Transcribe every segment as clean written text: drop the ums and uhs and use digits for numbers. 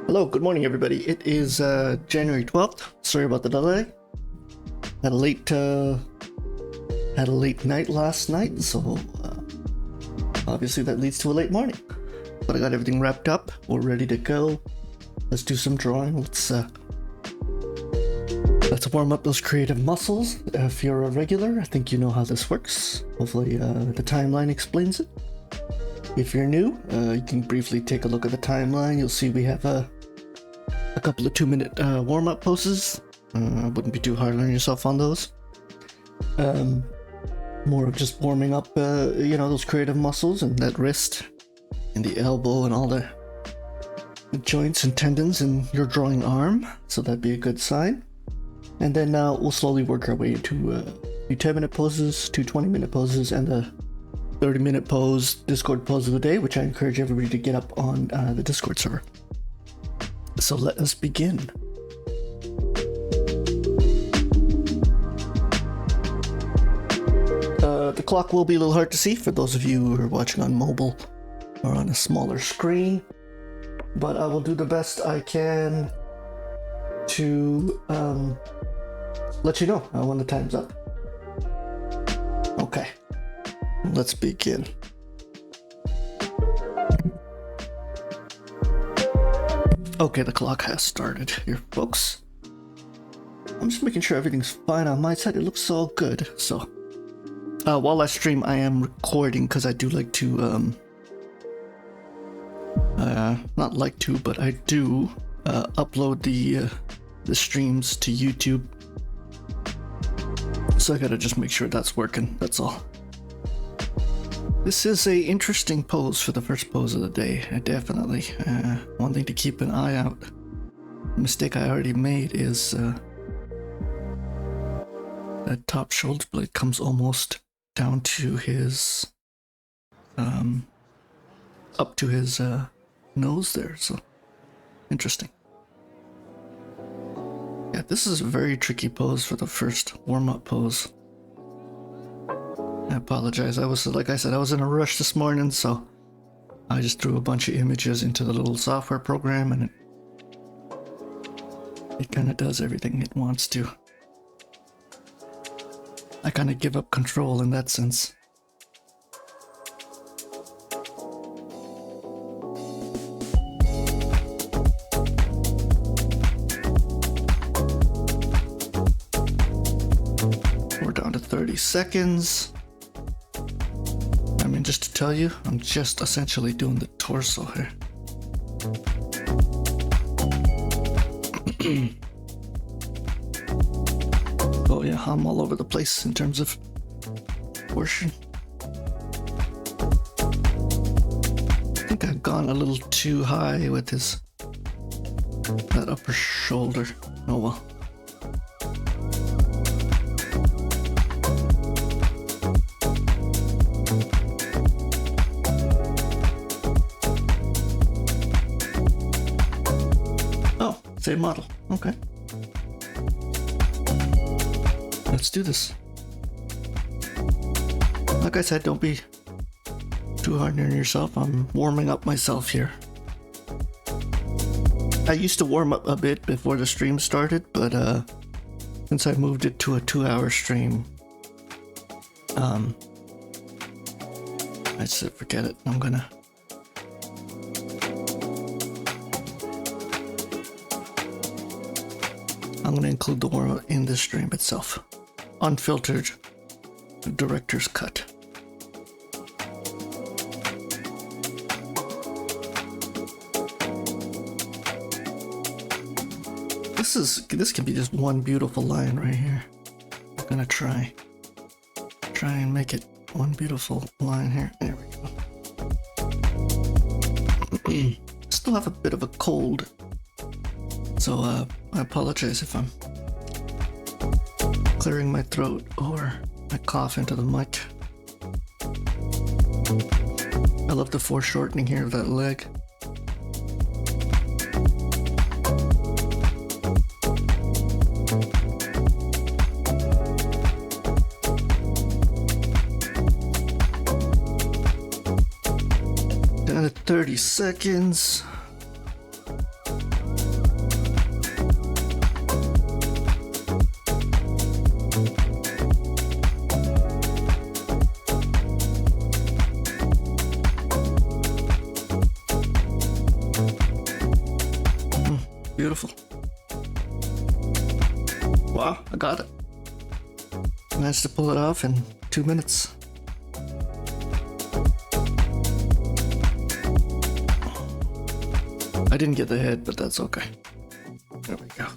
Hello, good morning everybody. It is January 12th. Sorry about the delay. Had a late night last night, so obviously that leads to a late morning. But I got everything wrapped up. We're ready to go. Let's do some drawing. Let's warm up those creative muscles. If you're a regular, I think you know how this works. Hopefully the timeline explains it. If you're new, you can briefly take a look at the timeline. You'll see we have a couple of 2-minute warm-up poses. Wouldn't be too hard on yourself on those. More of just warming up, those creative muscles and that wrist and the elbow and all the joints and tendons in your drawing arm. So that'd be a good sign. And then we'll slowly work our way into 10-minute poses, 2 20-minute poses, and a 30-minute pose, Discord pose of the day, which I encourage everybody to get up on the Discord server. So let us begin. The clock will be a little hard to see for those of you who are watching on mobile or on a smaller screen, but I will do the best I can to let you know when the time's up. Okay, let's begin. Okay, the clock has started here, folks. I'm just making sure everything's fine on my side. It looks all good. So, while I stream, I am recording because I do like to, not like to, but I do upload the streams to YouTube. So I gotta just make sure that's working. That's all. This is a interesting pose for the first pose of the day, definitely. One thing to keep an eye out. The mistake I already made is that top shoulder blade comes almost down to his, up to his nose there, so interesting. Yeah, this is a very tricky pose for the first warm-up pose. I apologize. Like I said, I was in a rush this morning, so I just threw a bunch of images into the little software program, and it kind of does everything it wants to. I kind of give up control in that sense. We're down to 30 seconds. I mean, just to tell you, I'm just essentially doing the torso here. Oh yeah, I'm all over the place in terms of portion. I think I've gone a little too high with that upper shoulder. Oh well. Same model. Okay. Let's do this. Like I said, don't be too hard on yourself. I'm warming up myself here. I used to warm up a bit before the stream started, but since I moved it to a 2-hour stream, I said forget it. I'm gonna include the warm-up in the stream itself. Unfiltered director's cut. This can be just one beautiful line right here. I'm gonna try and make it one beautiful line here. There we go. Still have a bit of a cold, so I apologize if I'm clearing my throat or I cough into the mic. I love the foreshortening here of that leg. Down to 30 seconds. Beautiful. Wow, I got it. Managed to pull it off in 2 minutes. I didn't get the head, but that's okay. There we go.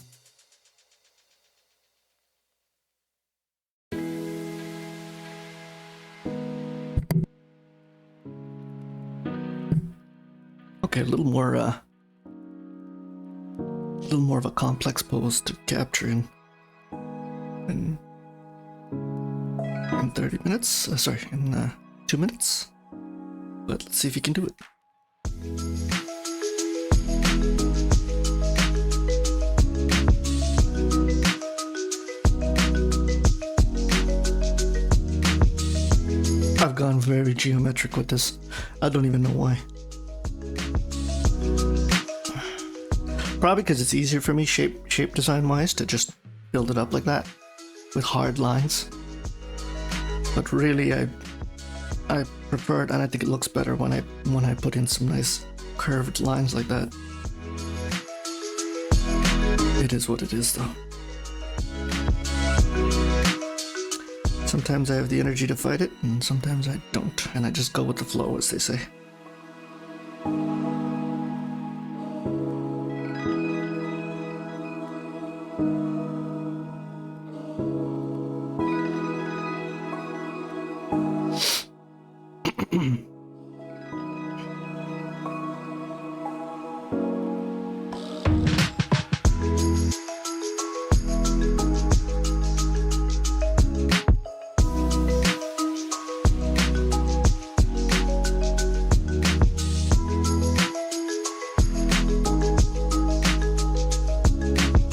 Okay, a little more of a complex pose to capture in 30 minutes. Sorry, in 2 minutes. But let's see if you can do it. I've gone very geometric with this. I don't even know why. Probably because it's easier for me shape design wise to just build it up like that with hard lines. But really I prefer it, and I think it looks better when I put in some nice curved lines like that. It is what it is though. Sometimes I have the energy to fight it, and sometimes I don't, and I just go with the flow, as they say.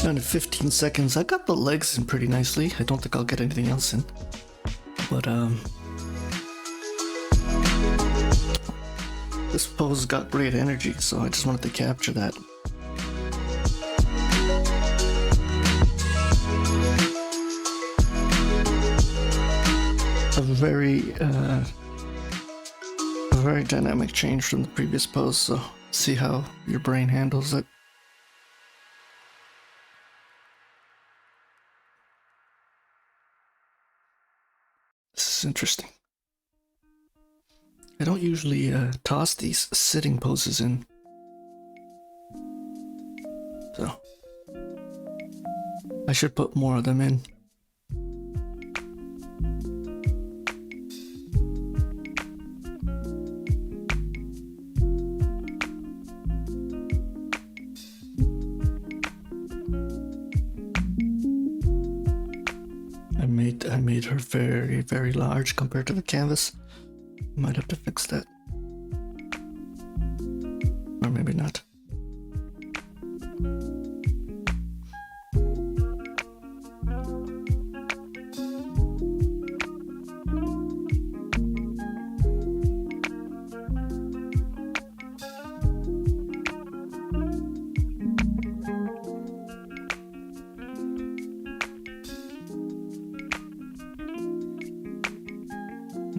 Down to 15 seconds. I got the legs in pretty nicely. I don't think I'll get anything else in. But this pose got great energy, so I just wanted to capture that. A very dynamic change from the previous pose, so see how your brain handles it. This is interesting. I don't usually toss these sitting poses in, so I should put more of them in. I made her very, very large compared to the canvas. Might have to fix that. Or maybe not.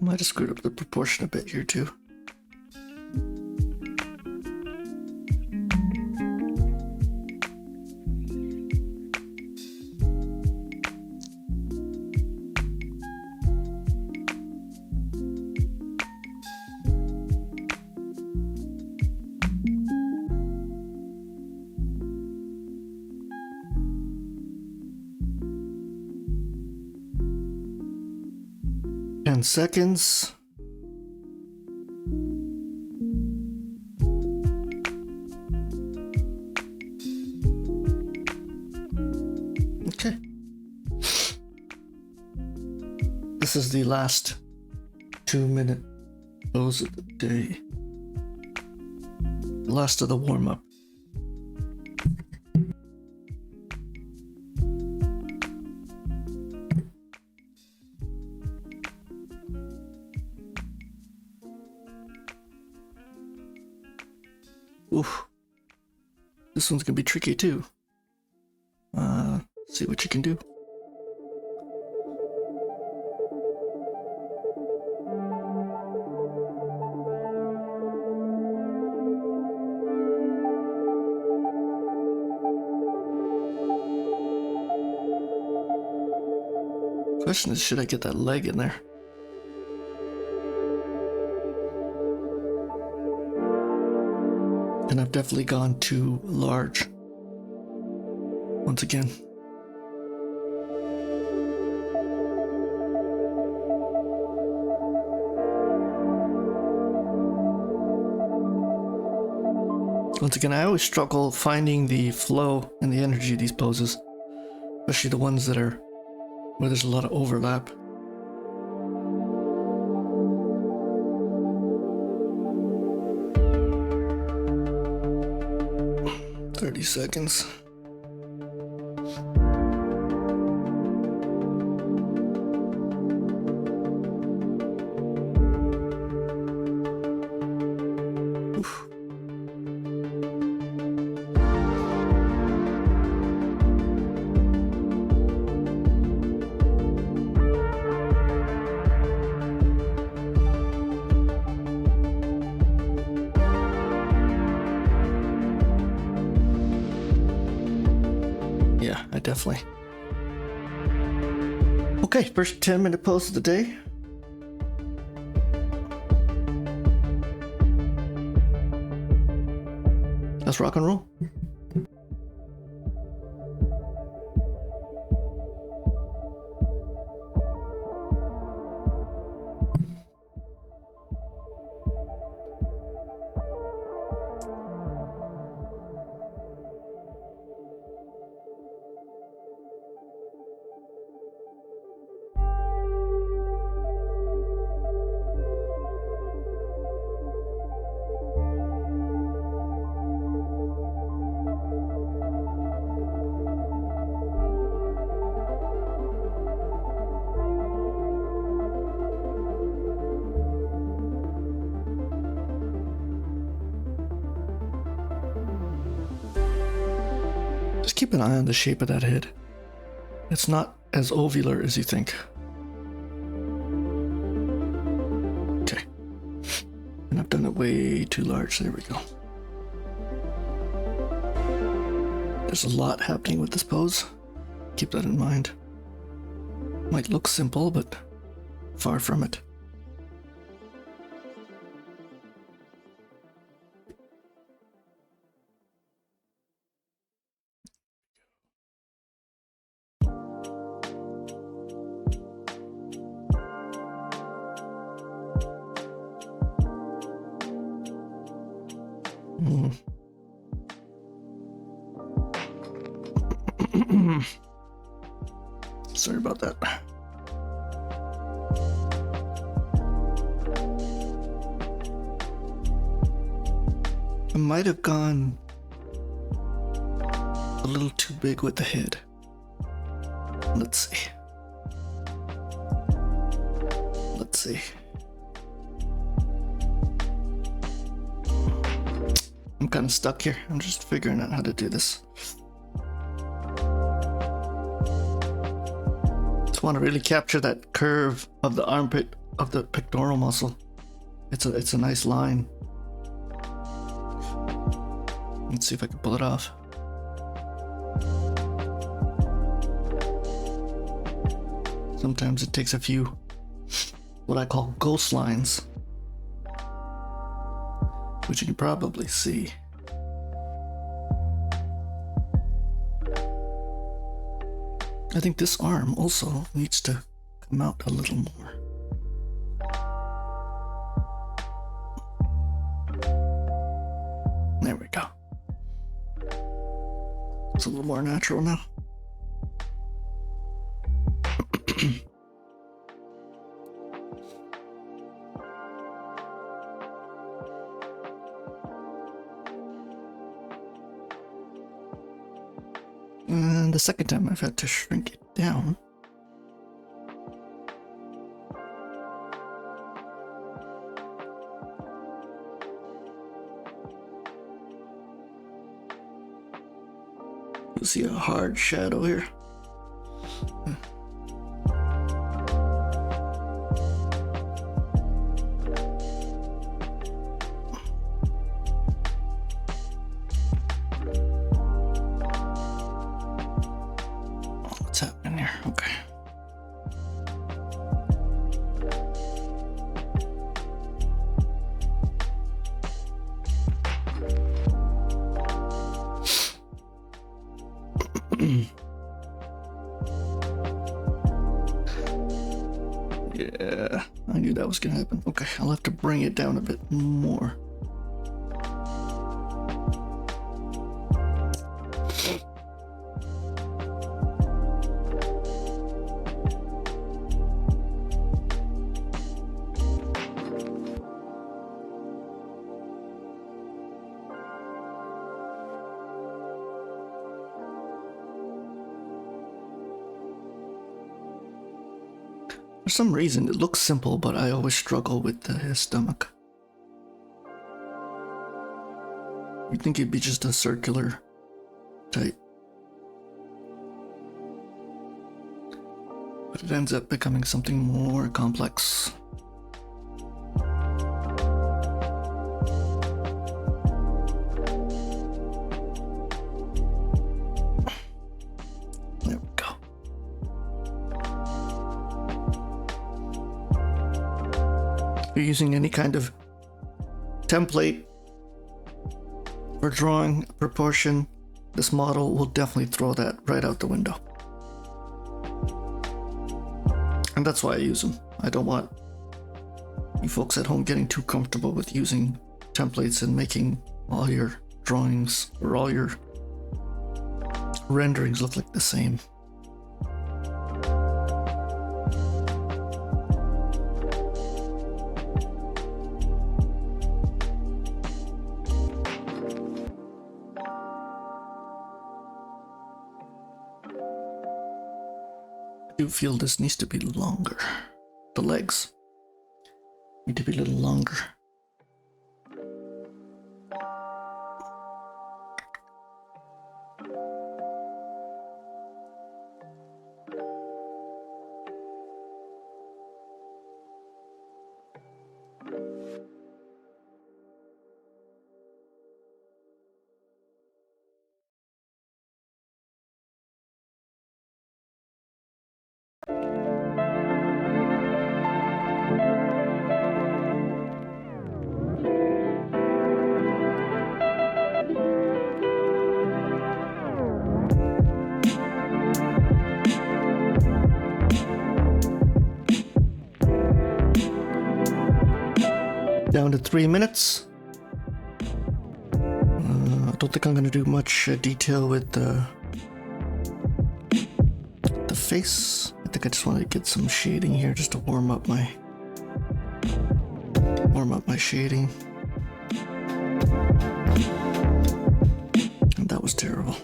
Might have screwed up the proportion a bit here too. Seconds. Okay. This is the last 2-minute pose of the day. Last of the warm-up. Oof. This one's gonna be tricky too. See what you can do. Question is, should I get that leg in there? And I've definitely gone too large. Once again. Once again, I always struggle finding the flow and the energy of these poses, especially the ones that are where there's a lot of overlap. "30 seconds. Oof. Yeah, I definitely. Okay, first 10-minute pose of the day. Let's rock and roll. Just keep an eye on the shape of that head. It's not as ovular as you think. Okay. And I've done it way too large. There we go. There's a lot happening with this pose. Keep that in mind. Might look simple, but far from it. Sorry about that. I might have gone a little too big with the head. Let's see. Let's see. I'm kind of stuck here. I'm just figuring out how to do this. Just want to really capture that curve of the armpit of the pectoral muscle. It's a nice line. Let's see if I can pull it off. Sometimes it takes a few what I call ghost lines, which you can probably see. I think this arm also needs to come out a little more. There we go. It's a little more natural now. And the second time I've had to shrink it down. You see a hard shadow here. What's happening here? Okay. Yeah, I knew that was gonna happen. Okay, I'll have to bring it down a bit more. For some reason, it looks simple, but I always struggle with his stomach. You'd think it'd be just a circular type, but it ends up becoming something more complex. You're using any kind of template for drawing proportion, this model will definitely throw that right out the window. And that's why I use them. I don't want you folks at home getting too comfortable with using templates and making all your drawings or all your renderings look like the same. I do feel this needs to be longer. The legs need to be a little longer. Down to 3 minutes. I don't think I'm going to do much detail with the face. I think I just want to get some shading here just to warm up my shading. And that was terrible.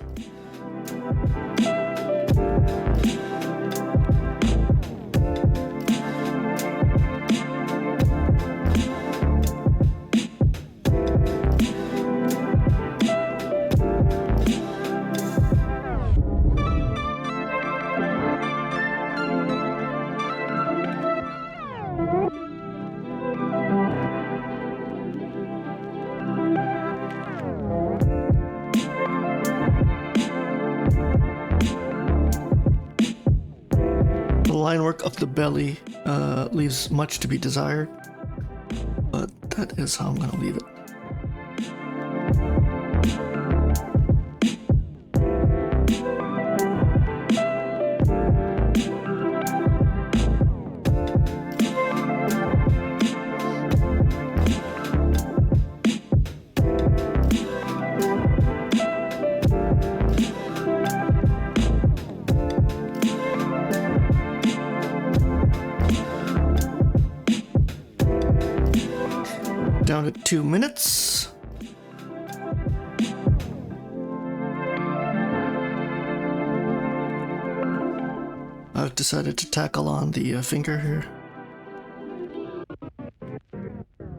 Line work of the belly leaves much to be desired, but that is how I'm going to leave it. Down to 2 minutes. I've decided to tackle on the finger here,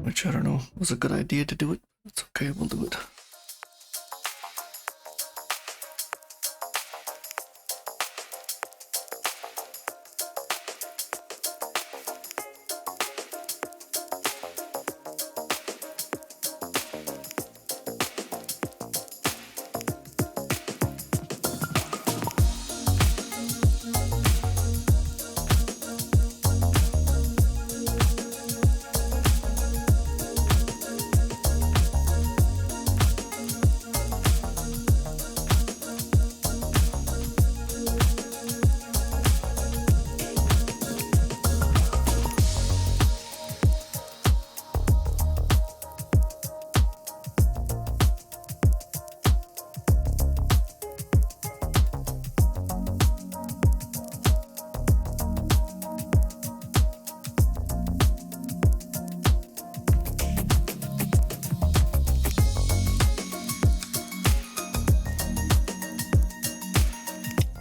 which I don't know was a good idea to do it. It's okay, we'll do it.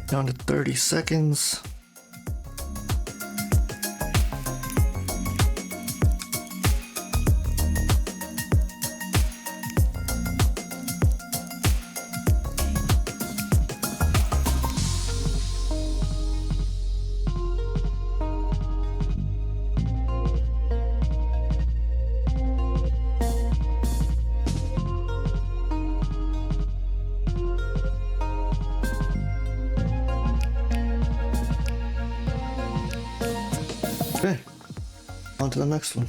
Down to 30 seconds. Okay, on to the next one.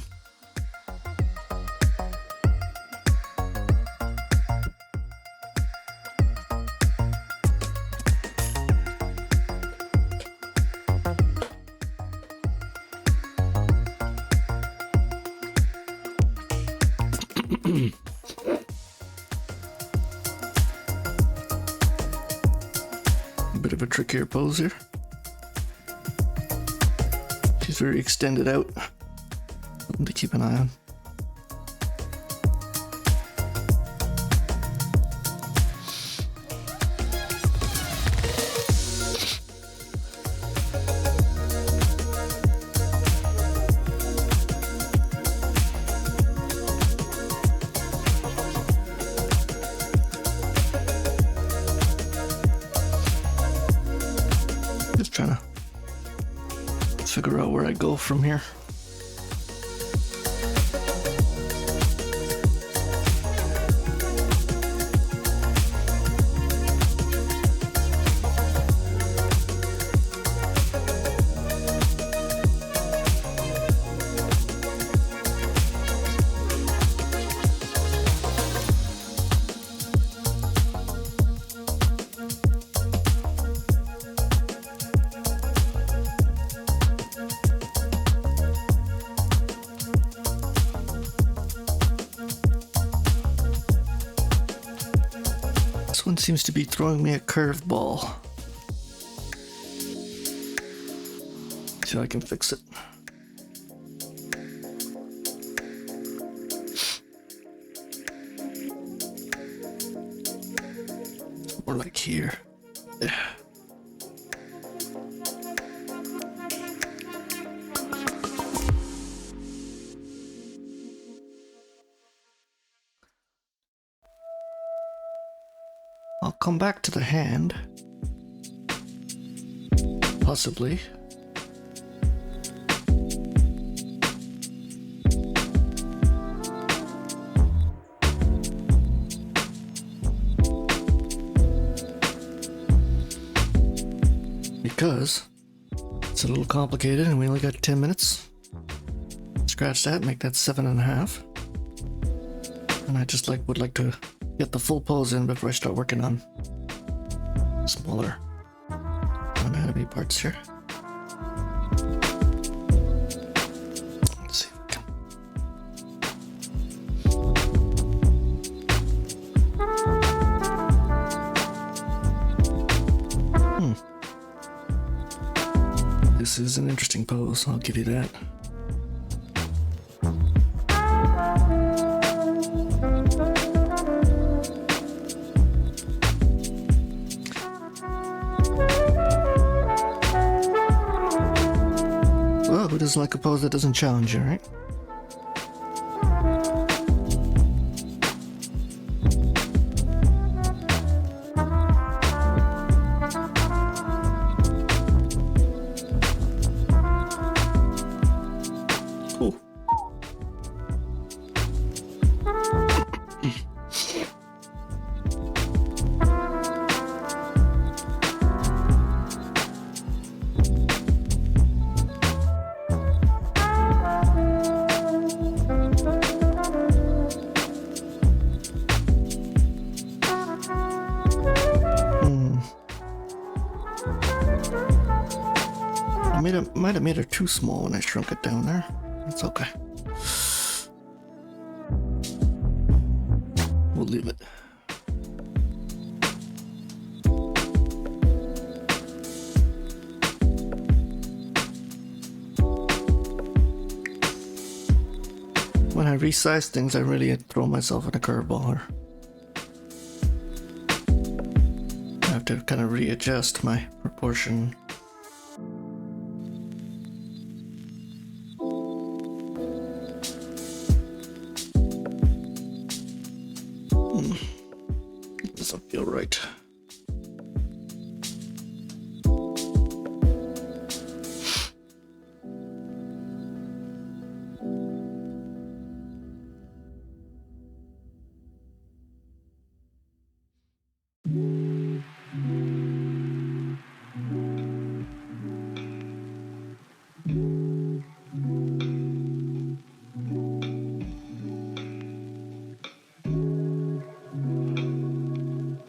A bit of a trickier pose here. She's very extended out. Something to keep an eye on. Just trying to figure out where I go from here. This one seems to be throwing me a curveball. See if I can fix it. More like here. Yeah. I'll come back to the hand. Possibly. Because it's a little complicated and we only got 10 minutes. Scratch that, make that 7.5. And I just would like to get the full pose in before I start working on smaller anatomy parts here. Let's see if we can. This is an interesting pose, I'll give you that. Well, who doesn't like a pose that doesn't challenge you, right? Cool. Might have made her too small when I shrunk it down there. It's okay. We'll leave it. When I resize things, I really throw myself in a curveball here. I have to kind of readjust my proportion. Doesn't feel right.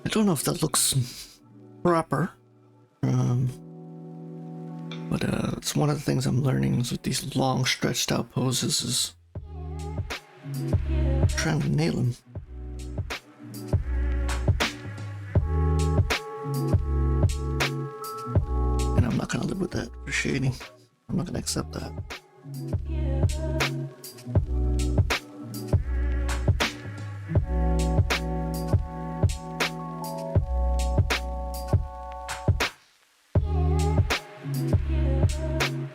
I don't know if that looks proper, but it's one of the things I'm learning is with these long stretched out poses is trying to nail them. And I'm not gonna live with that for shading. I'm not gonna accept that.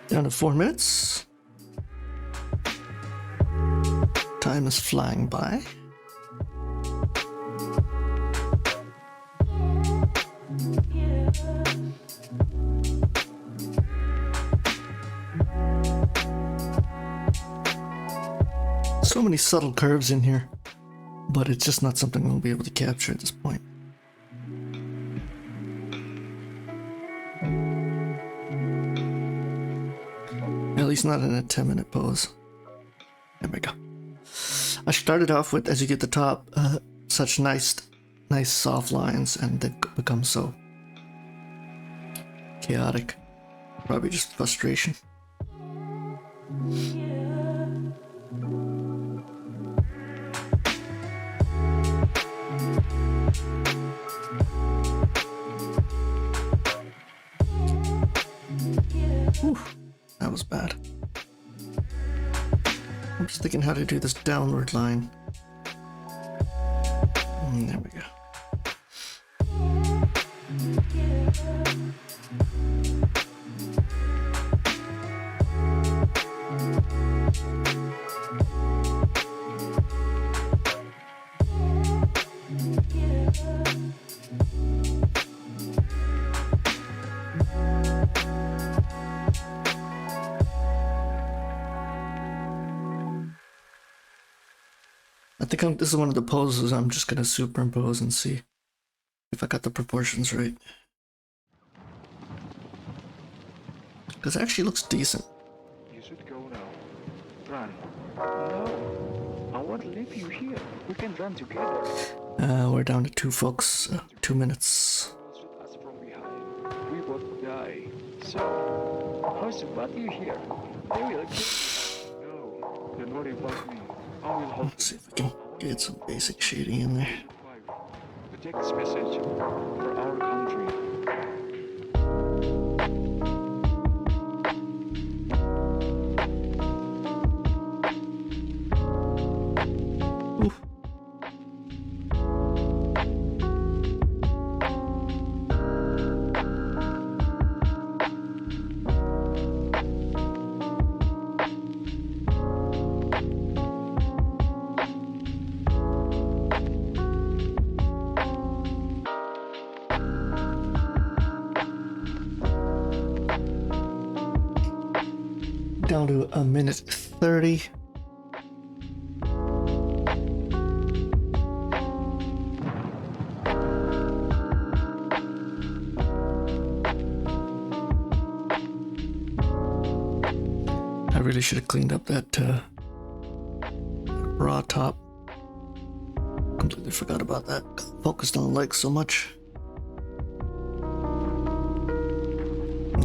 Down to 4 minutes. Time is flying by. So many subtle curves in here, but it's just not something we'll be able to capture at this point. At least not in a 10-minute pose. There we go. I started off with, as you get to the top, such nice soft lines, and they've become so chaotic. Probably just frustration. Whew, that was bad. I'm just thinking how to do this downward line. There we go. I think this is one of the poses I'm just gonna superimpose and see if I got the proportions right. Because it actually looks decent. You should go now. Run. No. I won't leave you here. We can run together. We're down to 2 folks. 2 minutes. Shoot us from behind. We both die. So, how's about you here? They will kill you. No, don't worry about me. I will hold Let's see if we can get some basic shading in there. to take this message for our country. Oof. Down to 1:30. I really should have cleaned up that raw top. Completely forgot about that. Got focused on the legs so much.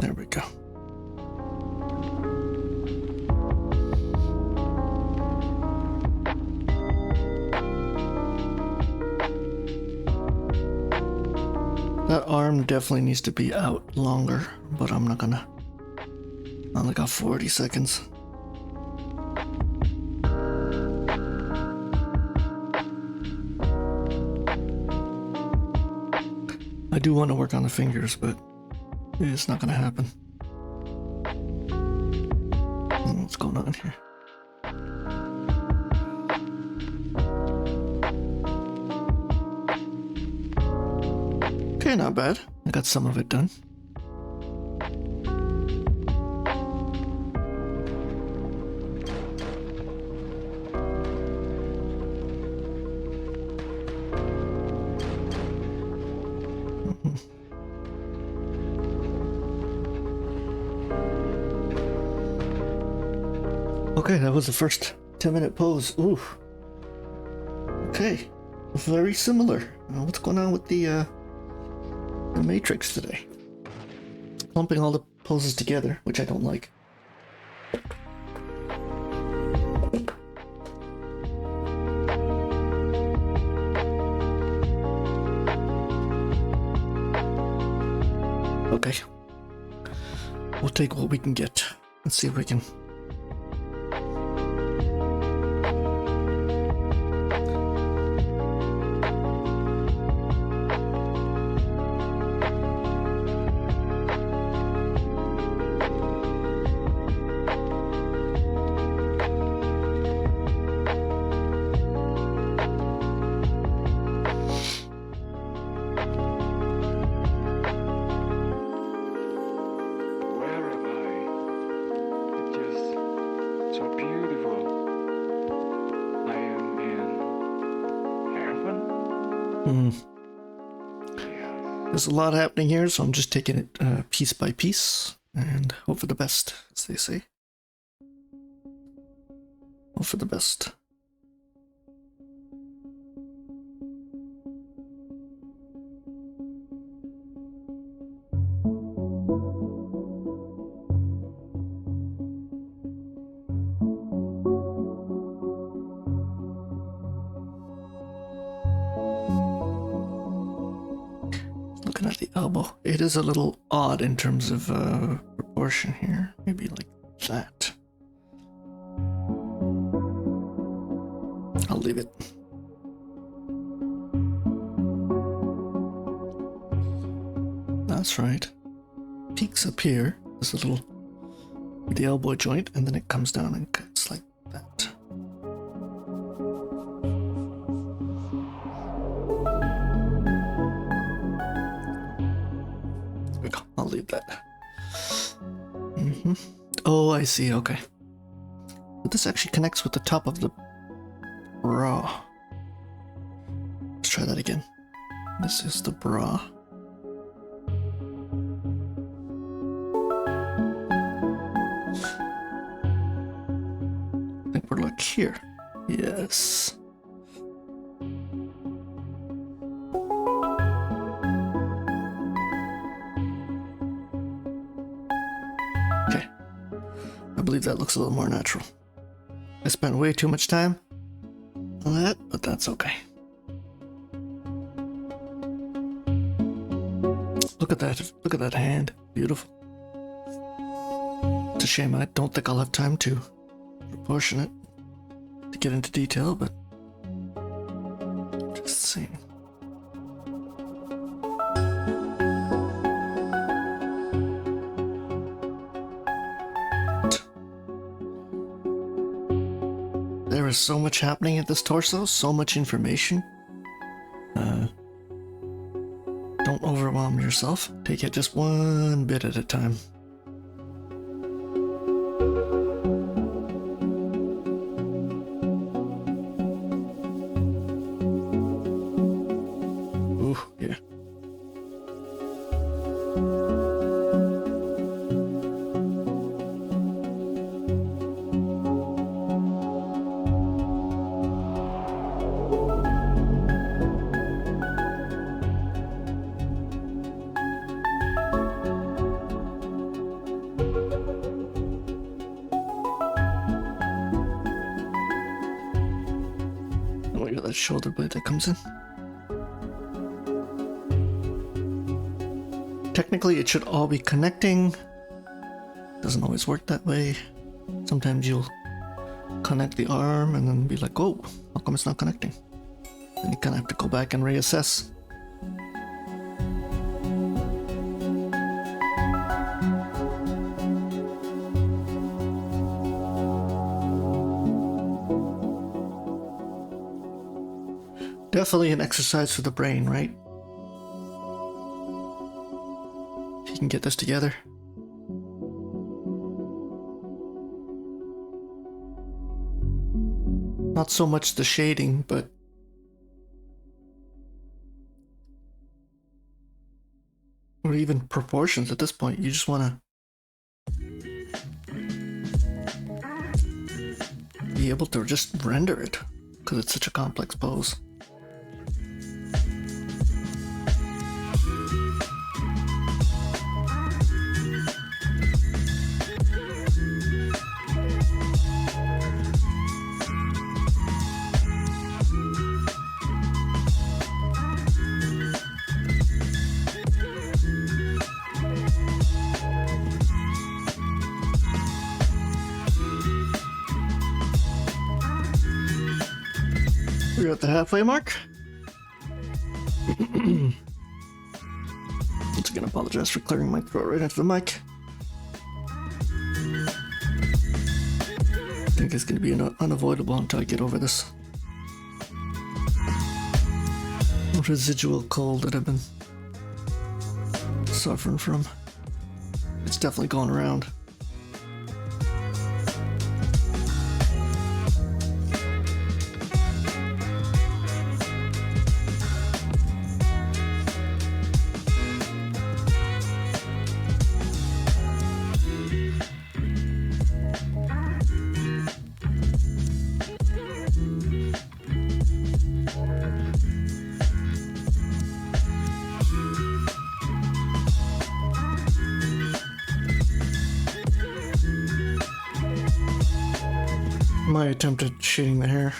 There we go. That arm definitely needs to be out longer, but I'm not gonna. I only got 40 seconds. I do want to work on the fingers, but it's not gonna happen. What's going on here? Okay, not bad. I got some of it done. Okay, that was the first 10-minute pose. Ooh. Okay, very similar. What's going on with the matrix today? Clumping all the poses together, which I don't like. Okay. We'll take what we can get. Let's see if we can. There's a lot happening here, so I'm just taking it piece by piece and hope for the best, as they say. Hope for the best. Looking at the elbow, it is a little odd in terms of proportion here. Maybe like that. I'll leave it. That's right. Peaks up here. There's a little the elbow joint, and then it comes down and cuts like that. I'll leave that. Oh, I see. Okay. But this actually connects with the top of the bra. Let's try that again. This is the bra. I think we're like here. Yes. I believe that looks a little more natural. I spent way too much time on that, but that's okay. Look at that. Look at that hand. Beautiful. It's a shame I don't think I'll have time to proportion it to get into detail, but just seeing. There is so much happening at this torso, so much information. Don't overwhelm yourself. Take it just one bit at a time. Ooh, yeah. We got that shoulder blade that comes in. Technically, it should all be connecting. Doesn't always work that way. Sometimes you'll connect the arm and then be like, oh, how come it's not connecting? Then you kind of have to go back and reassess. Definitely an exercise for the brain, right? If you can get this together. Not so much the shading, but or even proportions at this point. You just want to be able to just render it because it's such a complex pose. We're at the halfway mark. Once again, apologize for clearing my throat right into the mic. I think it's going to be unavoidable until I get over this residual cold that I've been suffering from. It's definitely going around. My attempt at shading the hair.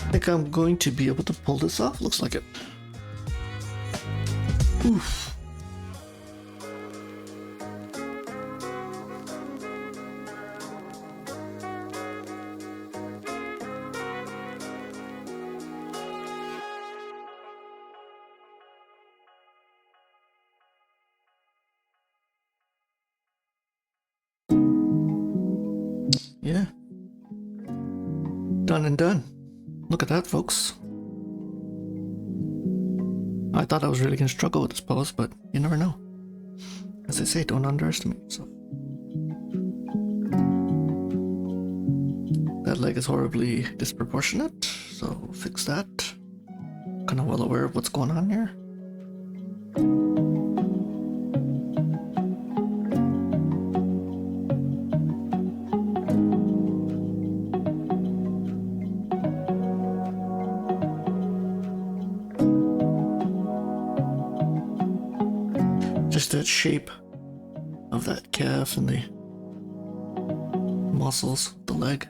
I think I'm going to be able to pull this off. Looks like it. Oof. Yeah. Done and done. Look at that, folks. I thought I was really going to struggle with this pose, but you never know. As I say, don't underestimate yourself. That leg is horribly disproportionate, so fix that. Kind of well aware of what's going on here. Just that shape of that calf and the muscles, the leg.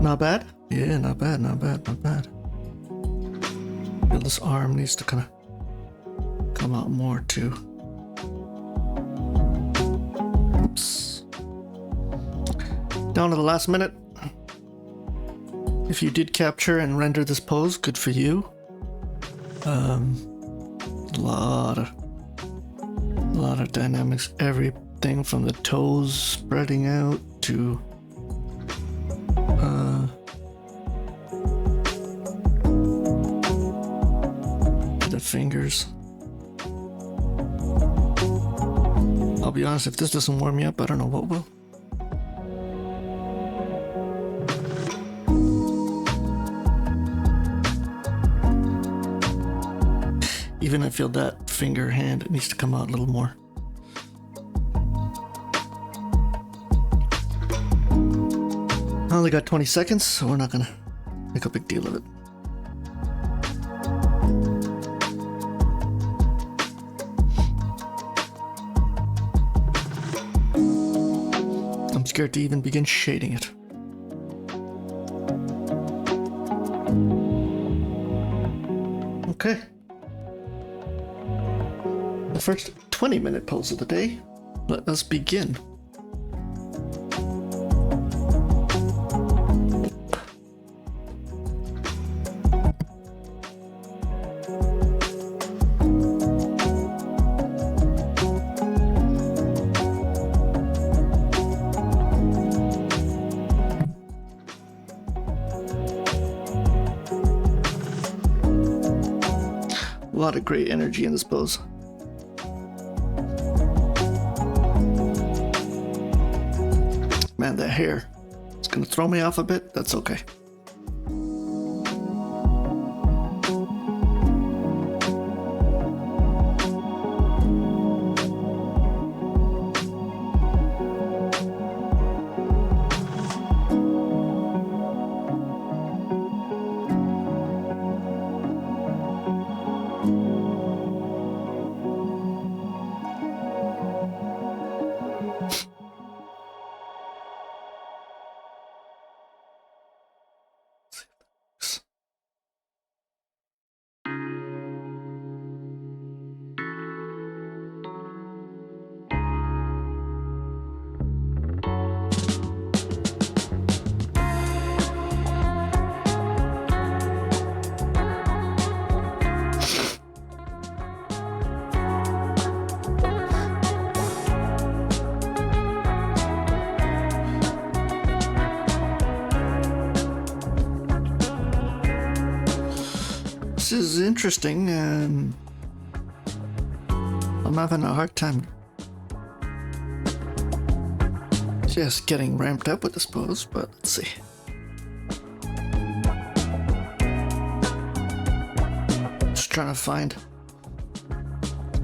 Not bad? Yeah, not bad, not bad, not bad. Feel this arm needs to kind of come out more too. Oops. Down to the last minute. If you did capture and render this pose, good for you. A lot of dynamics. Everything from the toes spreading out to the fingers. I'll be honest, if this doesn't warm me up, I don't know what will. Even I feel that finger hand, it needs to come out a little more. I only got 20 seconds, so we're not gonna make a big deal of it. I'm scared to even begin shading it. Okay. The first 20-minute pose of the day. Let us begin. A lot of great energy in this pose. Man, that hair. It's gonna throw me off a bit. That's okay. This is interesting, and I'm having a hard time just getting ramped up with this pose, but let's see. Just trying to find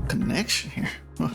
connection here. Huh.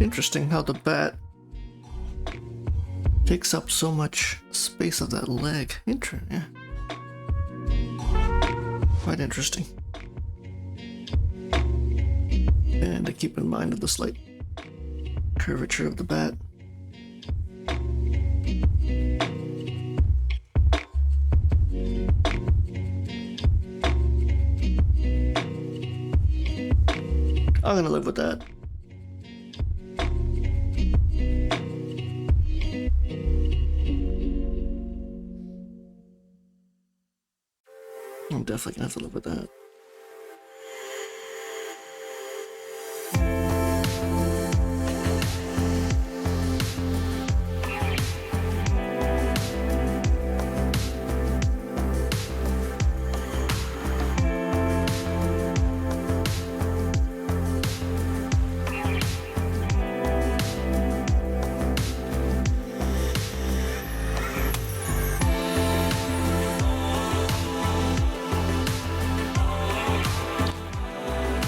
Interesting how the bat takes up so much space of that leg. Yeah. Quite interesting. And to keep in mind of the slight curvature of the bat. I'm gonna live with that. I'm definitely gonna have to live with that.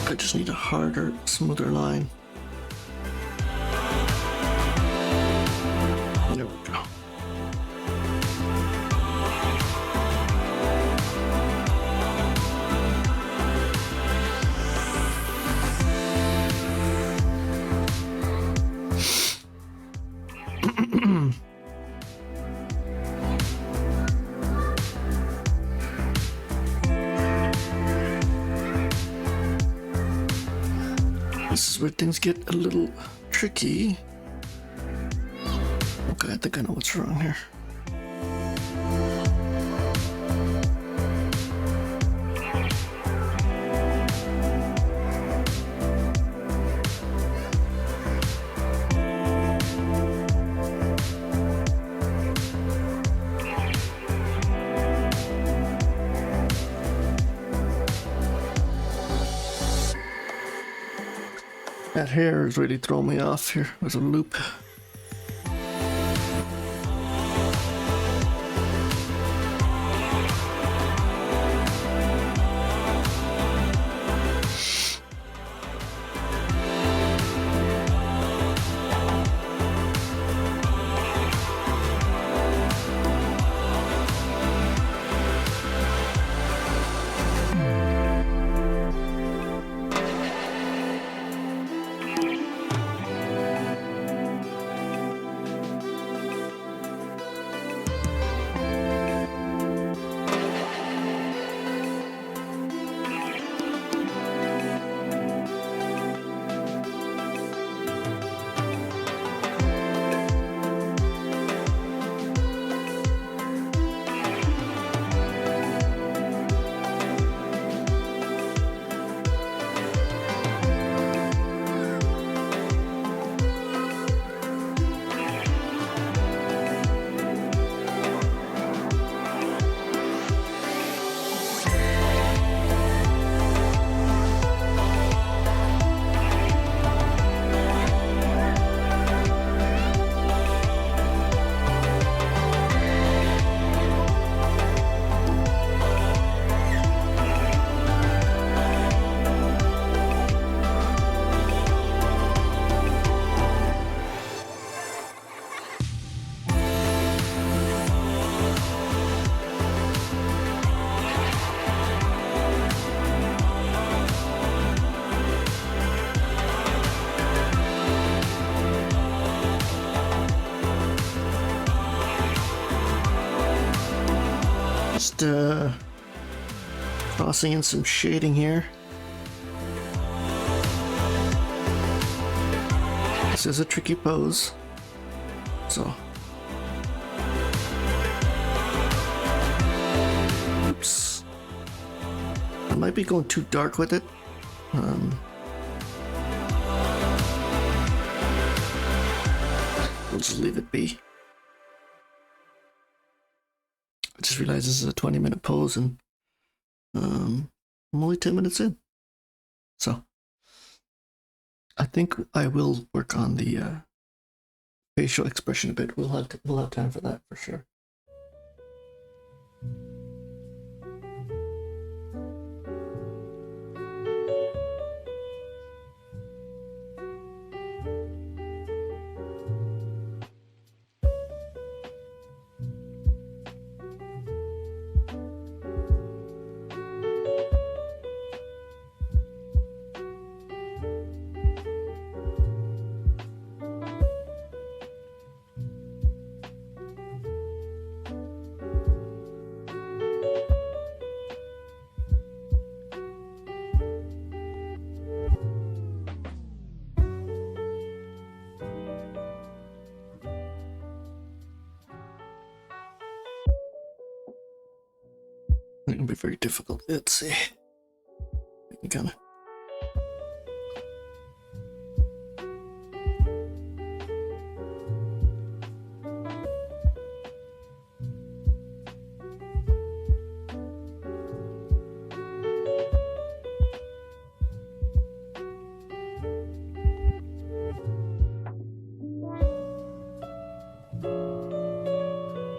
I just need a harder, smoother line. There we go. This is where things get a little tricky. Okay, I think I know what's wrong here. That hair is really throwing me off here. There's a loop. Just tossing in some shading here. This is a tricky pose, so oops, I might be going too dark with it. We'll just leave it be. I just realized this is a 20-minute pose and I'm only 10 minutes in. So I think I will work on the facial expression a bit. We'll have time for that for sure. It's gonna be very difficult. Let's see. We can kind of.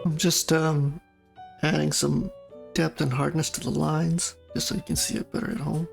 I'm just adding some depth and hardness to the lines, just so you can see it better at home.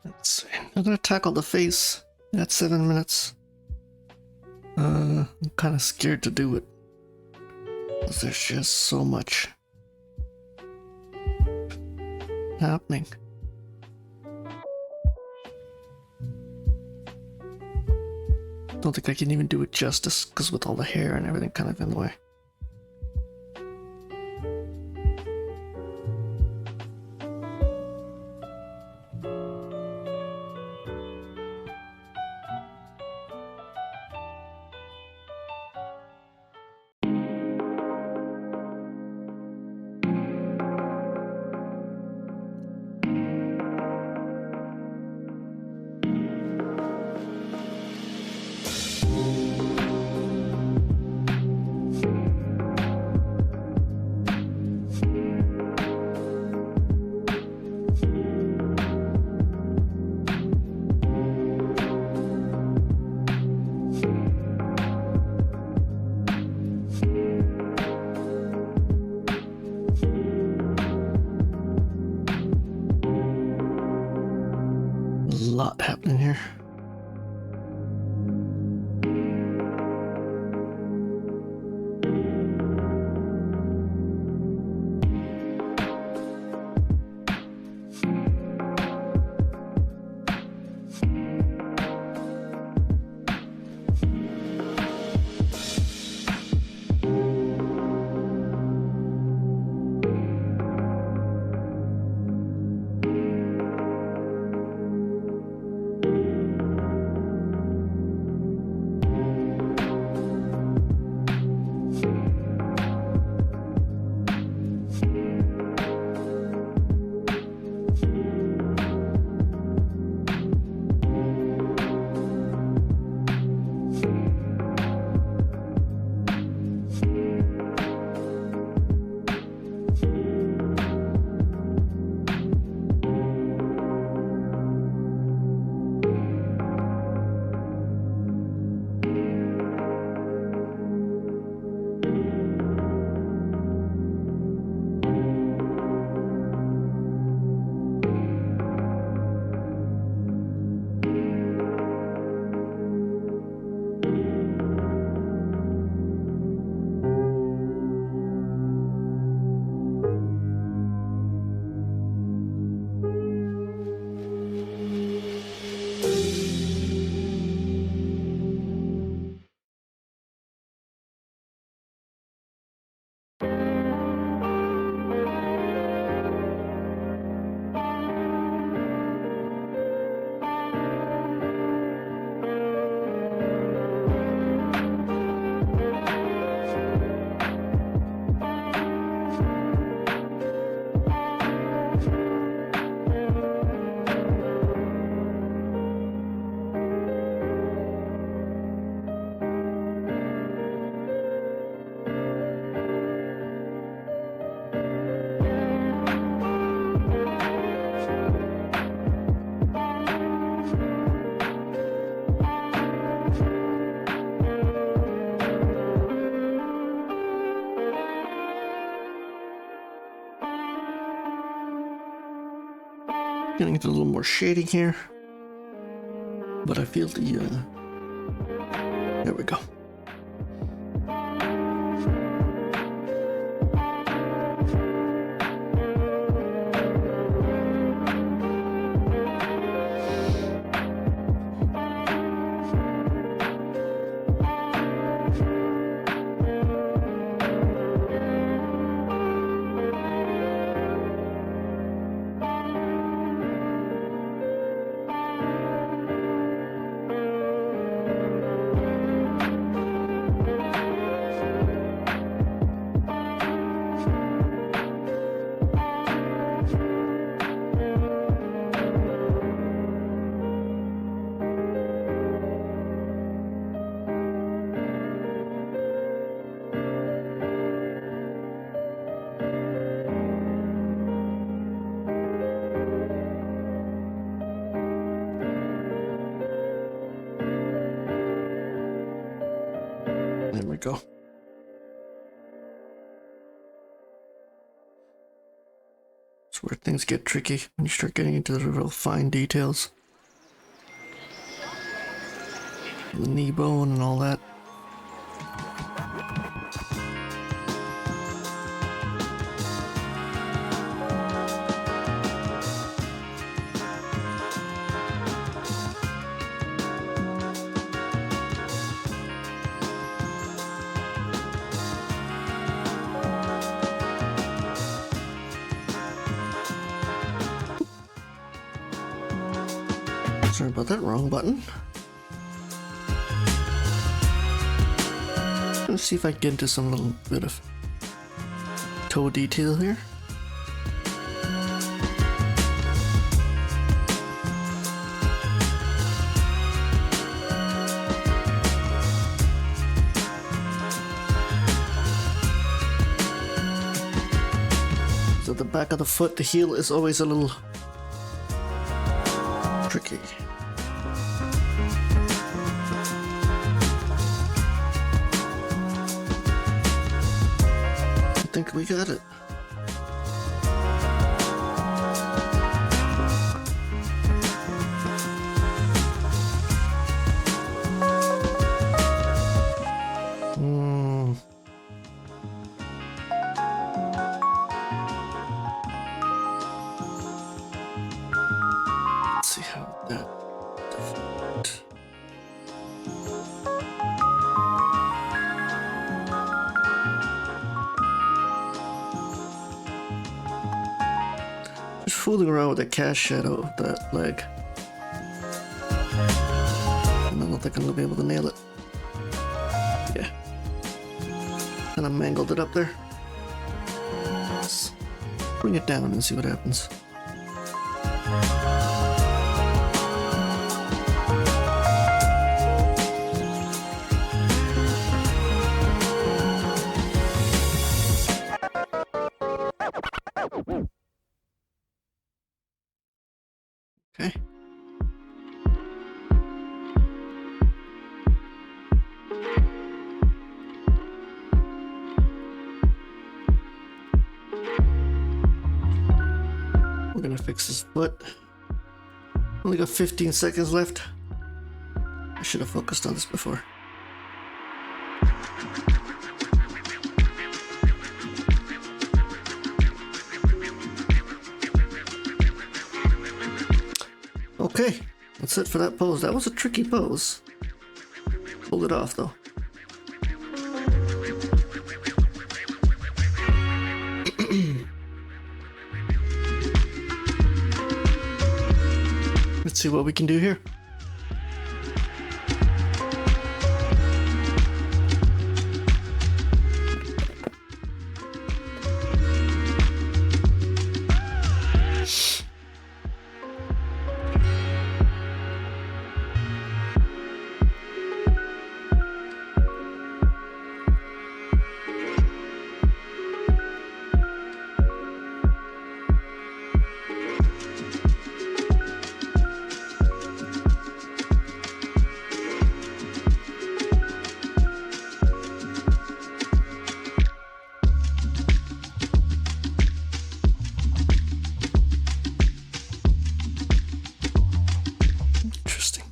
Let's see. I'm gonna tackle the face. That's 7 minutes. I'm kind of scared to do it, because there's just so much happening. Don't think I can even do it justice, because with all the hair and everything kind of in the way. A lot happening here. Getting into a little more shading here, but I feel the there we go. There we go. It's where things get tricky when you start getting into the real fine details. The knee bone and all that. Sorry about that, wrong button. Let's see if I can get into some little bit of toe detail here. So the back of the foot, the heel is always a little tricky. I think we got it. Let's see how that different. Just fooling around with the cast shadow of that leg. And I don't think I'm gonna be able to nail it. Yeah. Kind of mangled it up there. Let's bring it down and see what happens. Okay. We're gonna fix this foot. Only got 15 seconds left. I should have focused on this before. Okay, that's it for that pose. That was a tricky pose. Pulled it off though. Let's see what we can do here. Interesting.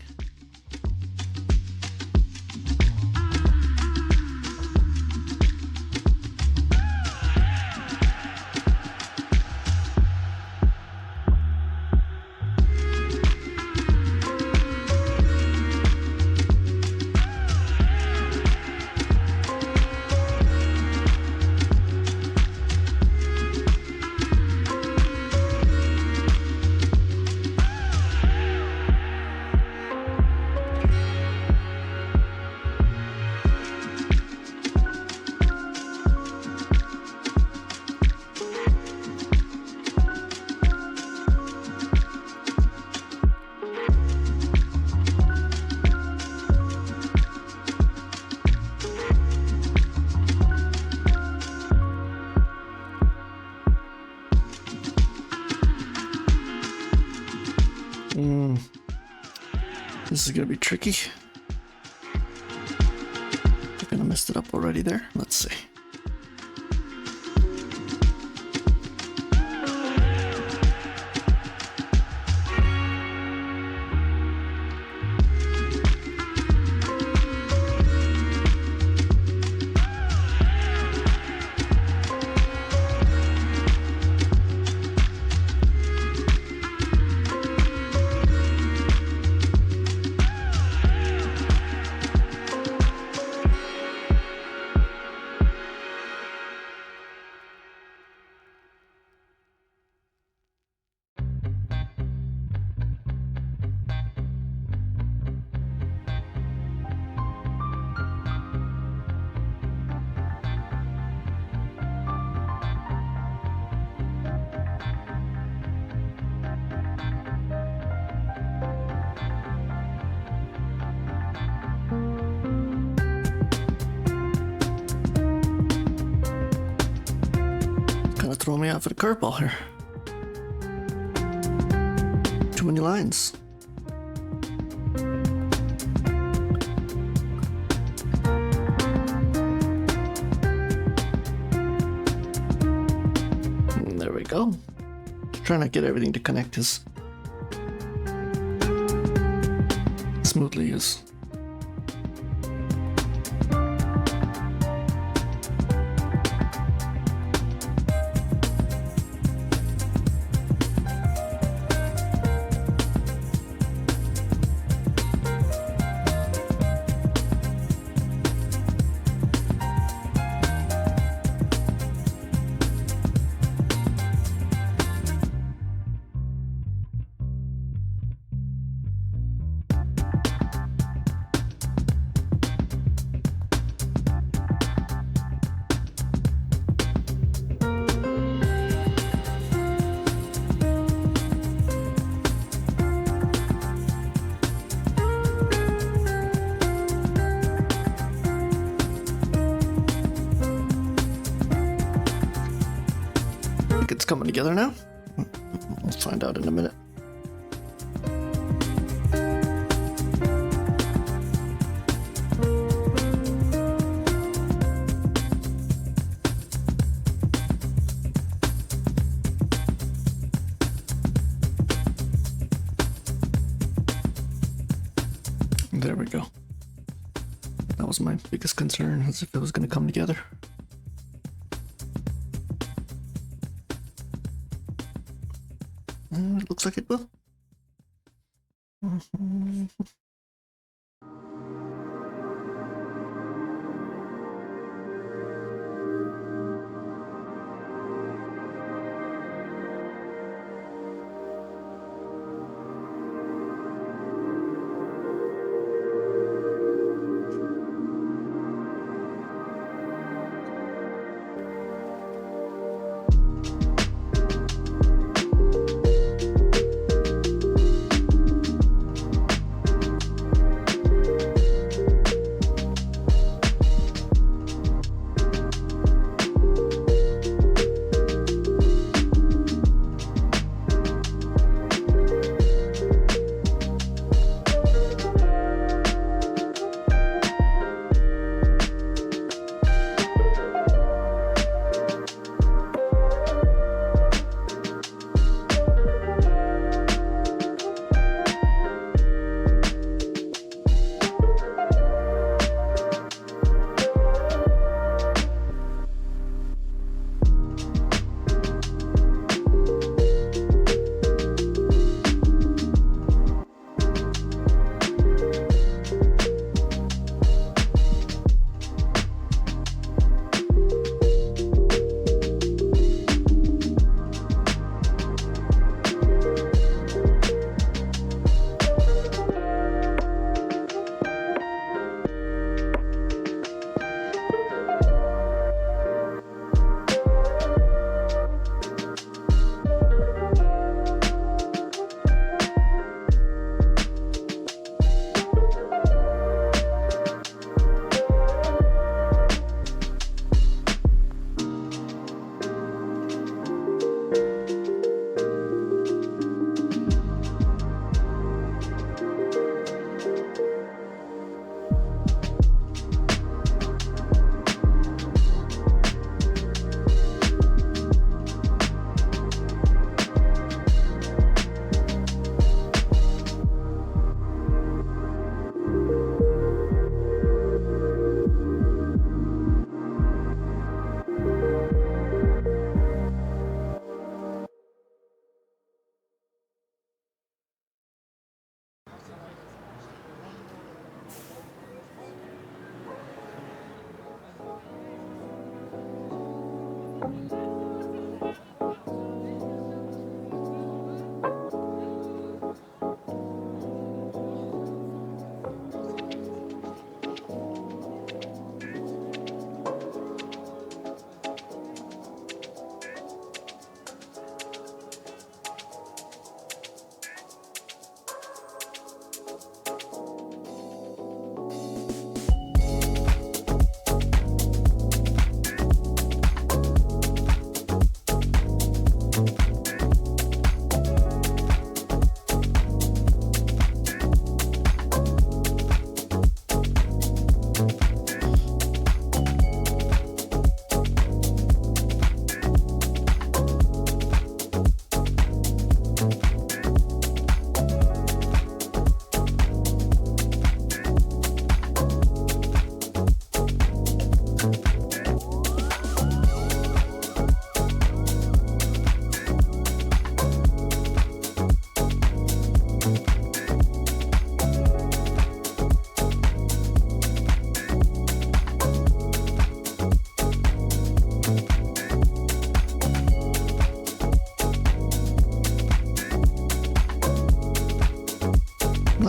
This is gonna be tricky. I'm gonna messed it up already there. Let's see. Throw me out for the curveball here. Too many lines. And there we go. Trying to get everything to connect as smoothly as. It's coming together now. We'll find out in a minute. There we go. That was my biggest concern, as if it was going to come together. It looks like it will.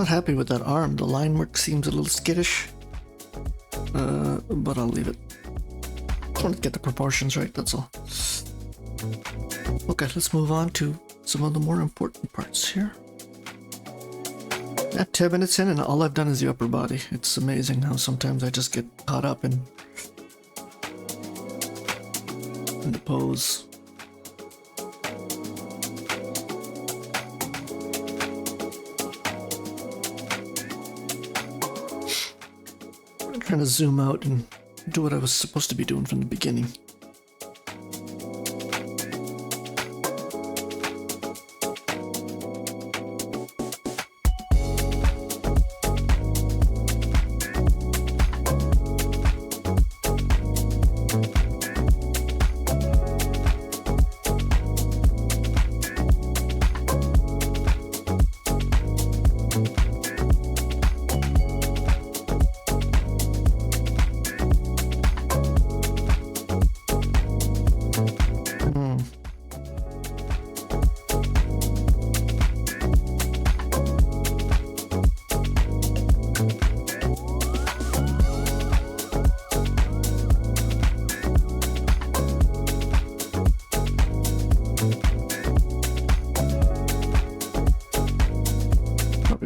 not happy with that arm. The line work seems a little skittish. But I'll leave it. Just want to get the proportions right, that's all. Okay, let's move on to some of the more important parts here. At 10 minutes in and all I've done is the upper body. It's amazing how sometimes I just get caught up in the pose. I'm trying to zoom out and do what I was supposed to be doing from the beginning.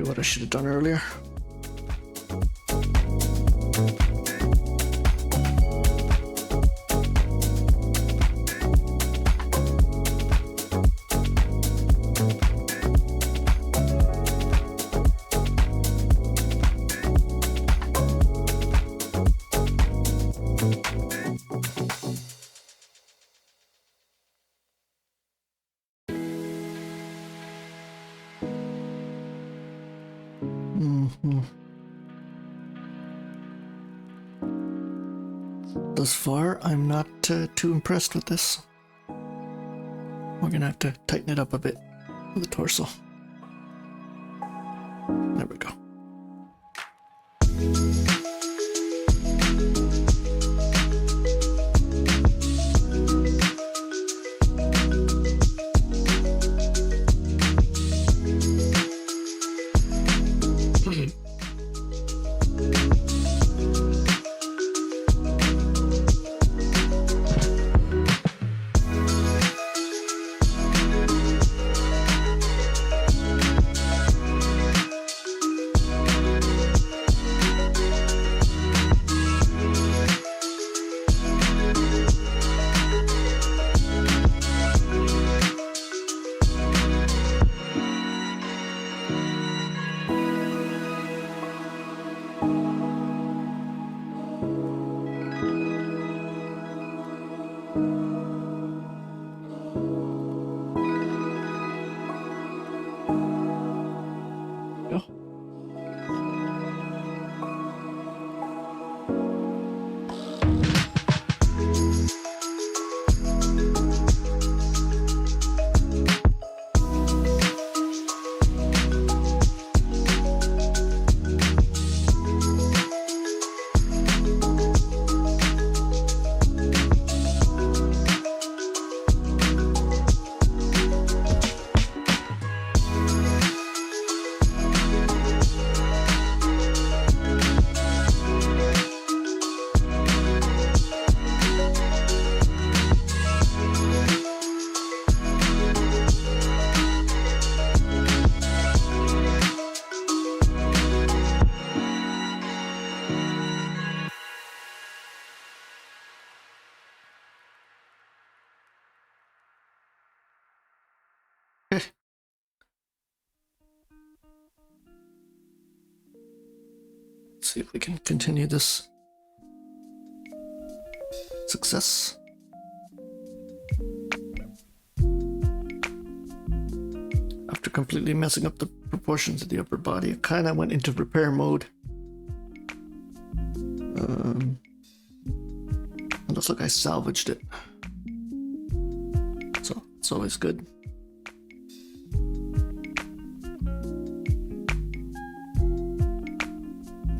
What I should have done earlier. Thus far, I'm not too impressed with this. We're gonna have to tighten it up a bit with the torso. There we go. Let's see if we can continue this success. After completely messing up the proportions of the upper body, I kind of went into repair mode. It looks like I salvaged it, so it's always good.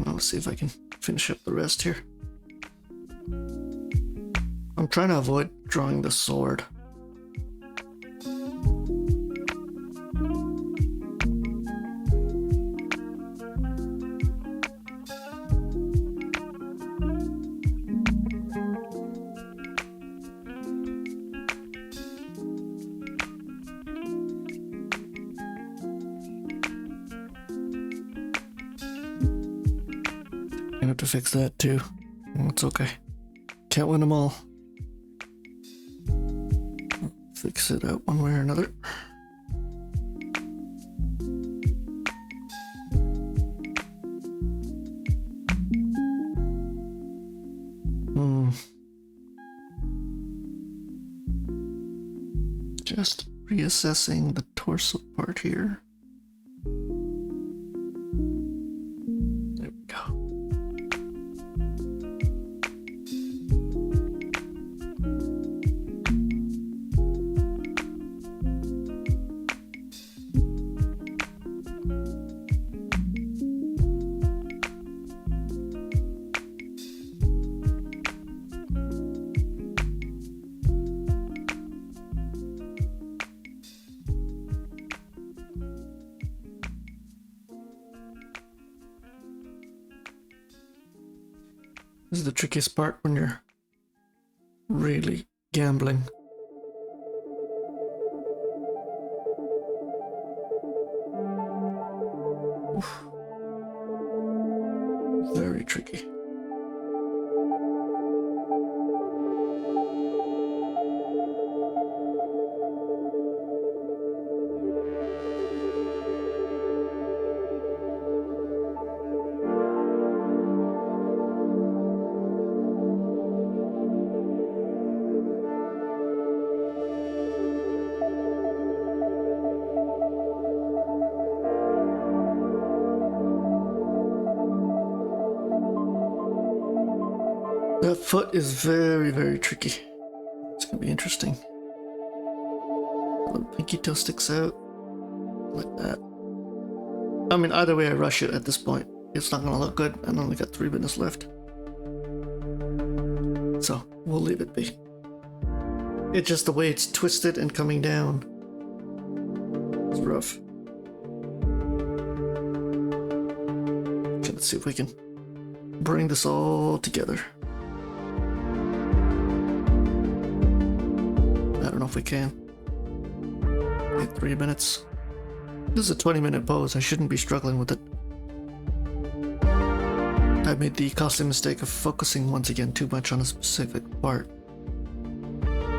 Let's see if I can finish up the rest here. I'm trying to avoid drawing the sword. Gonna have to fix that too. It's okay. Can't win them all. Fix it out one way or another. Just reassessing the torso part here. There we go. This is the trickiest part when you're really gambling. Oof. Very tricky. That foot is very, very tricky. It's gonna be interesting. The pinky toe sticks out like that. I mean, either way I rush it at this point, it's not gonna look good. I only got 3 minutes left. So, we'll leave it be. It's just the way it's twisted and coming down. It's rough. Okay, let's see if we can bring this all together. I don't know if we can. Okay, 3 minutes. This is a 20-minute pose. I shouldn't be struggling with it. I made the costly mistake of focusing once again too much on a specific part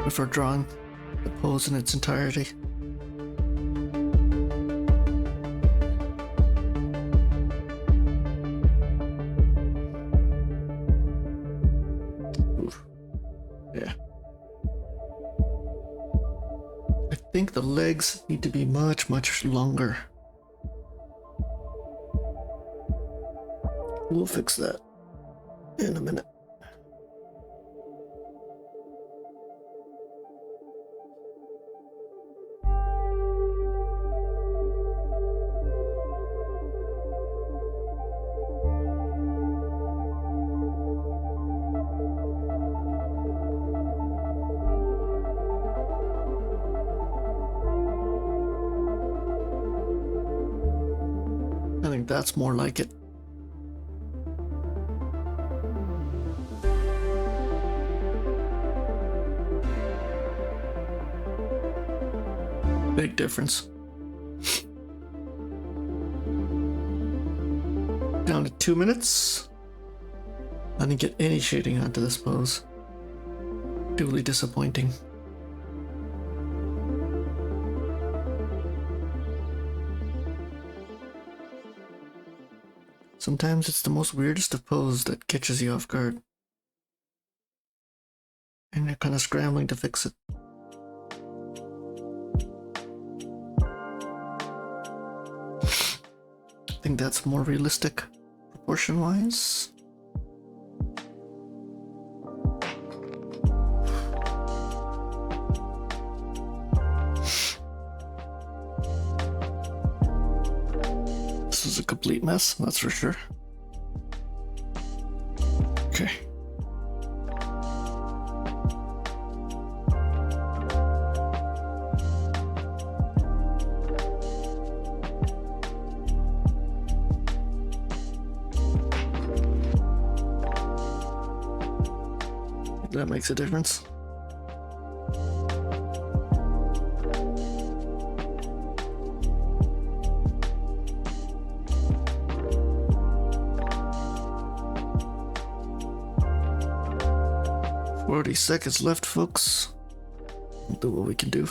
before drawing the pose in its entirety. Oof. Yeah. I think the legs need to be much, much longer. We'll fix that in a minute. I think that's more like it. Big difference. Down to 2 minutes. I didn't get any shading onto this pose. Duly disappointing. Sometimes it's the most weirdest of poses that catches you off guard. And you're kind of scrambling to fix it. I think that's more realistic proportion-wise. This is a complete mess, that's for sure. Okay. That makes a difference. 40 seconds left, folks. We'll do what we can do.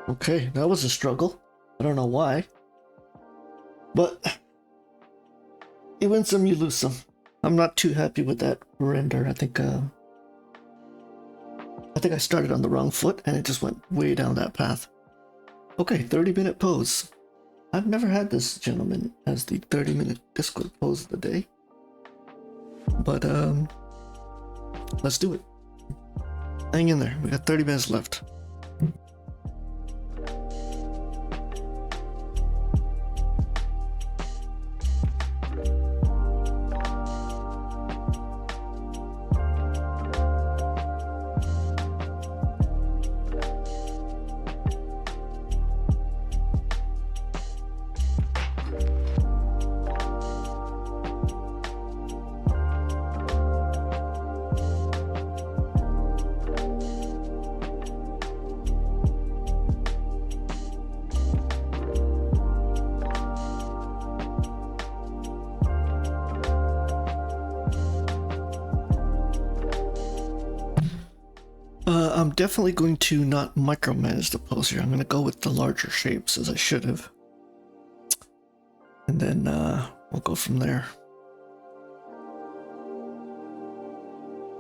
Okay, that was a struggle. I don't know why. But you win some, you lose some. I'm not too happy with that render. I think I started on the wrong foot and it just went way down that path. Okay, 30-minute pose. I've never had this gentleman as the 30-minute Discord pose of the day. But let's do it. Hang in there. We got 30 minutes left. I'm definitely going to not micromanage the pose here. I'm going to go with the larger shapes as I should have. And then we'll go from there.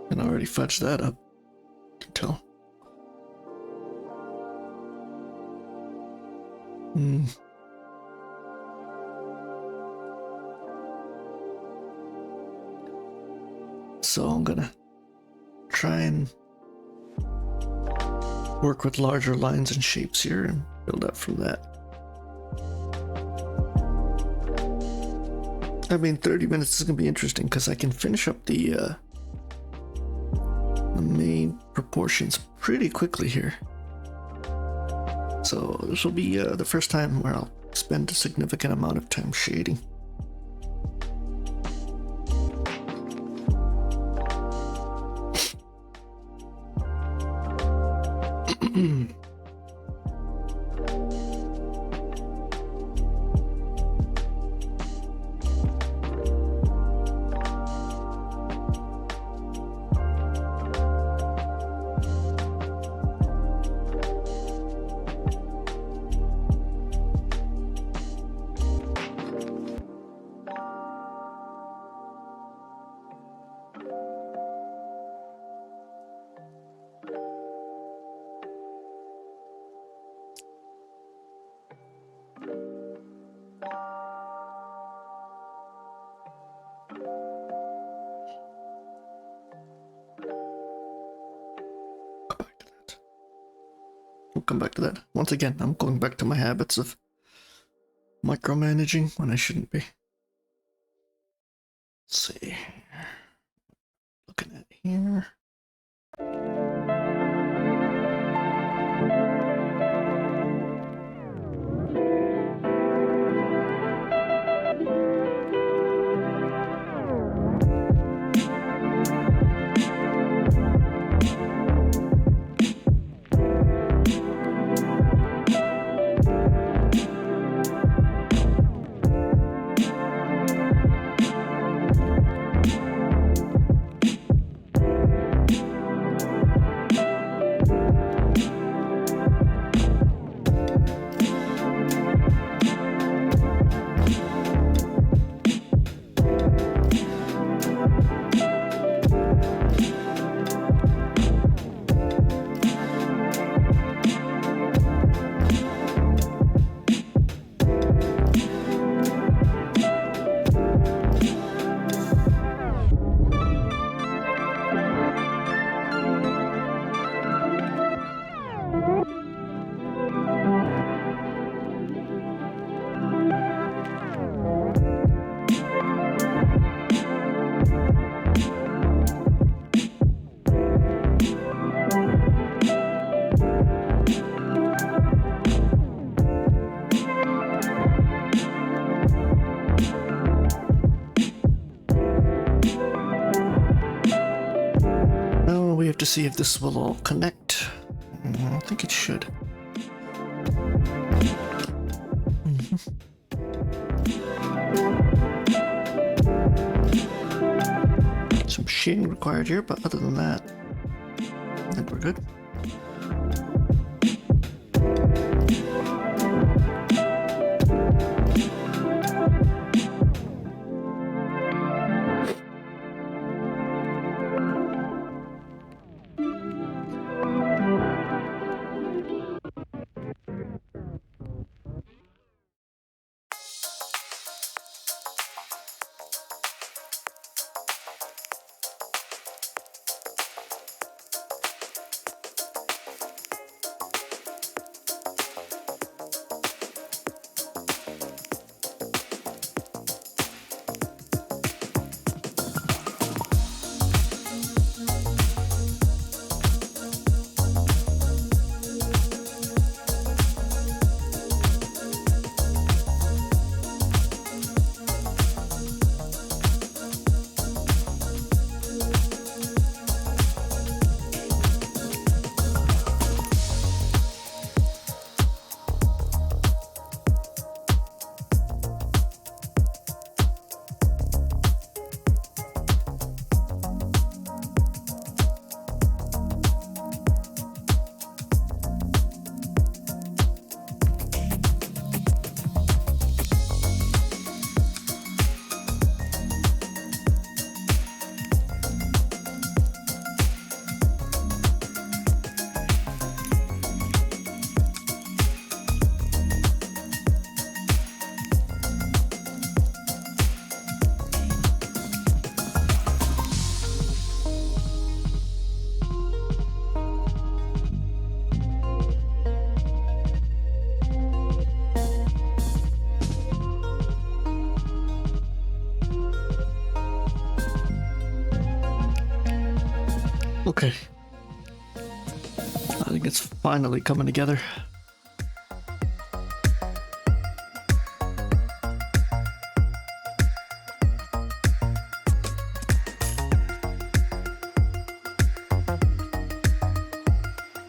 And I already fudged that up. You can tell. So I'm going to try and work with larger lines and shapes here and build up from that. I mean, 30 minutes is going to be interesting because I can finish up the main proportions pretty quickly here. So this will be the first time where I'll spend a significant amount of time shading. We'll come back to that. Once again, I'm going back to my habits of micromanaging when I shouldn't be. Let's see. Looking at here. to see if this will all connect. I think it should. Some shading required here, but other than that, I think we're good. Okay. I think it's finally coming together.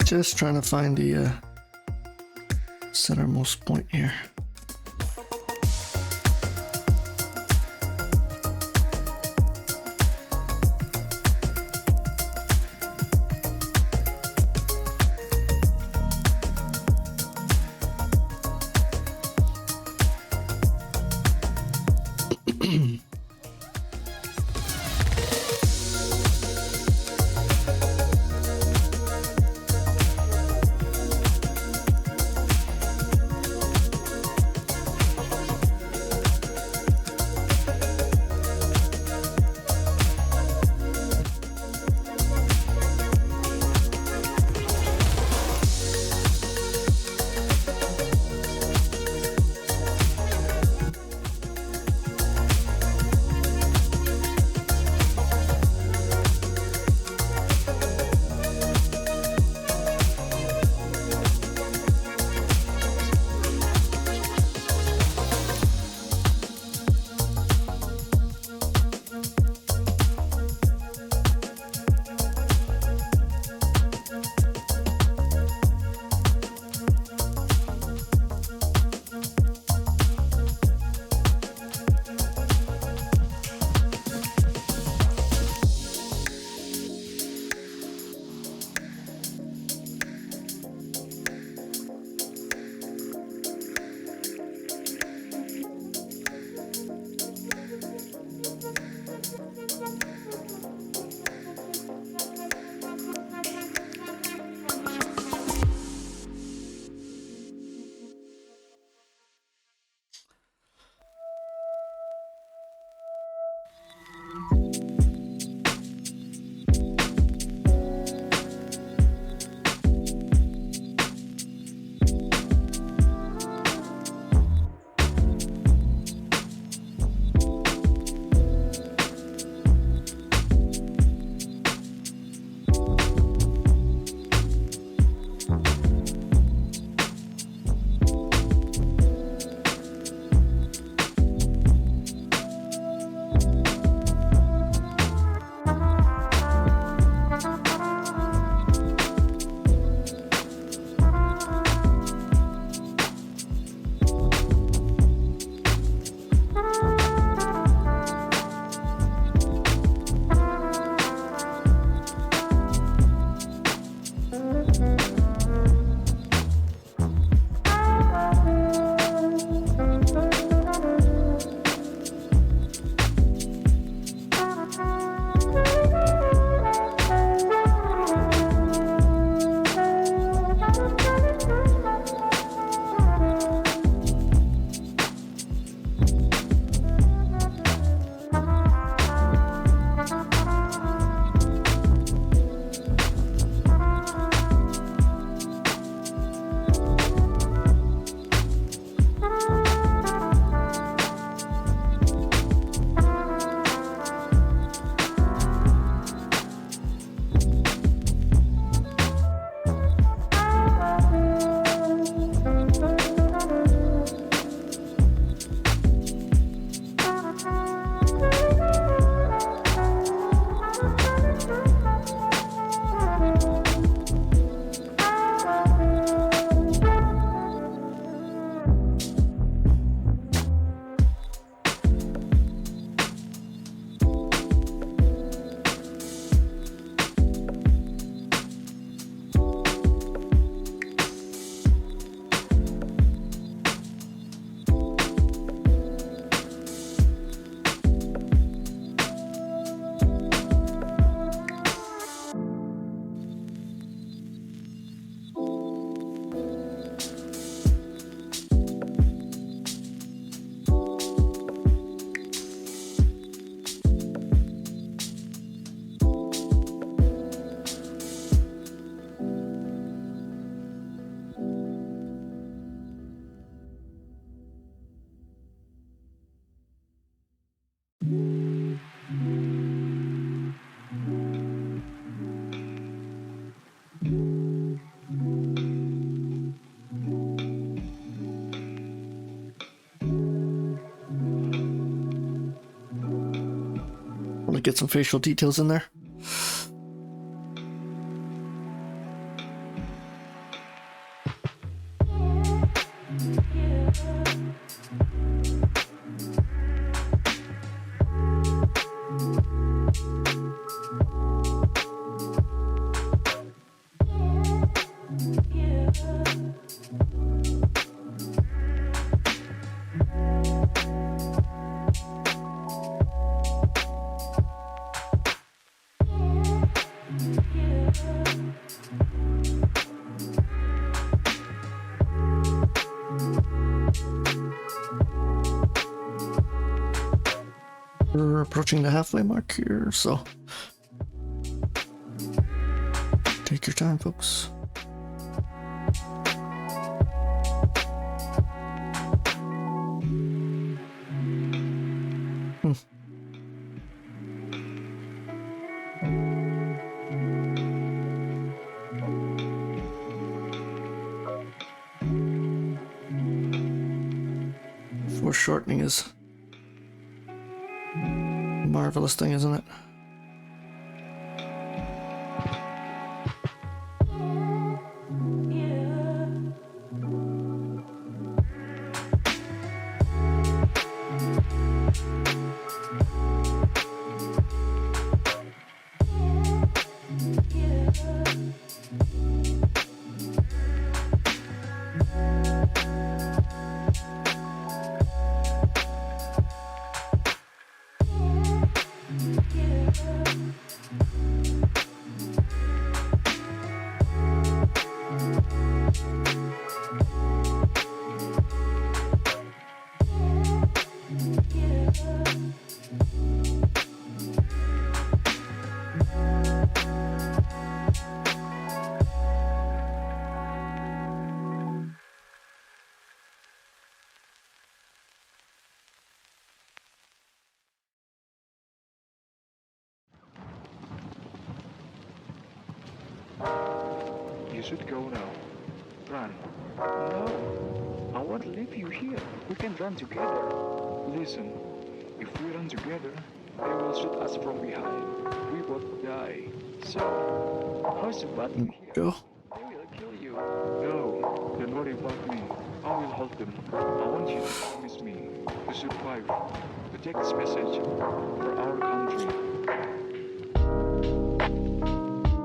Just trying to find the centermost point here. get some facial details in there. We're approaching the halfway mark here, so take your time, folks. Foreshortening is a marvelous thing, isn't it? You should go now. Run. No, I won't leave you here. We can run together. Listen, if we run together, they will shoot us from behind. We both die. So, how's about you here? Go. They will kill you. No, don't worry about me. I will hold them. I want you to promise me to survive, to take this message for our country.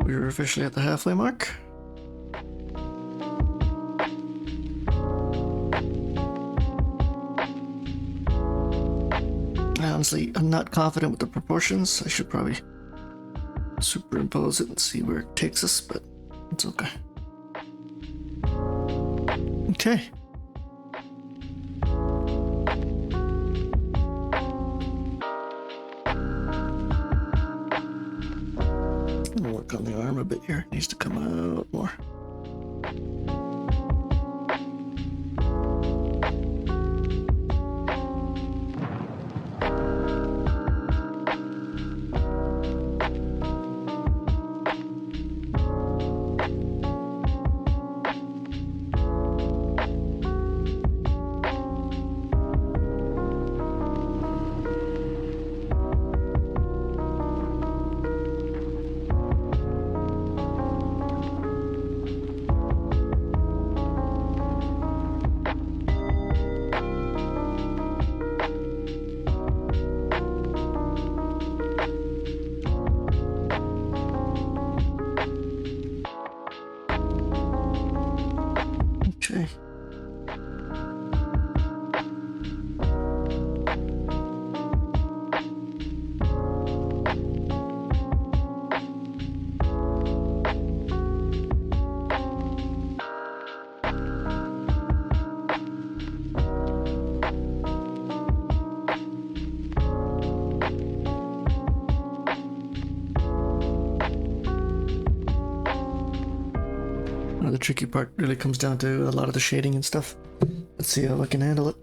We're officially at the halfway mark. Honestly, I'm not confident with the proportions. I should probably superimpose it and see where it takes us, but it's okay. Okay. I'll work on the arm a bit here. It needs to come out more. Okay. The tricky part really comes down to a lot of the shading and stuff. Let's see how I can handle it.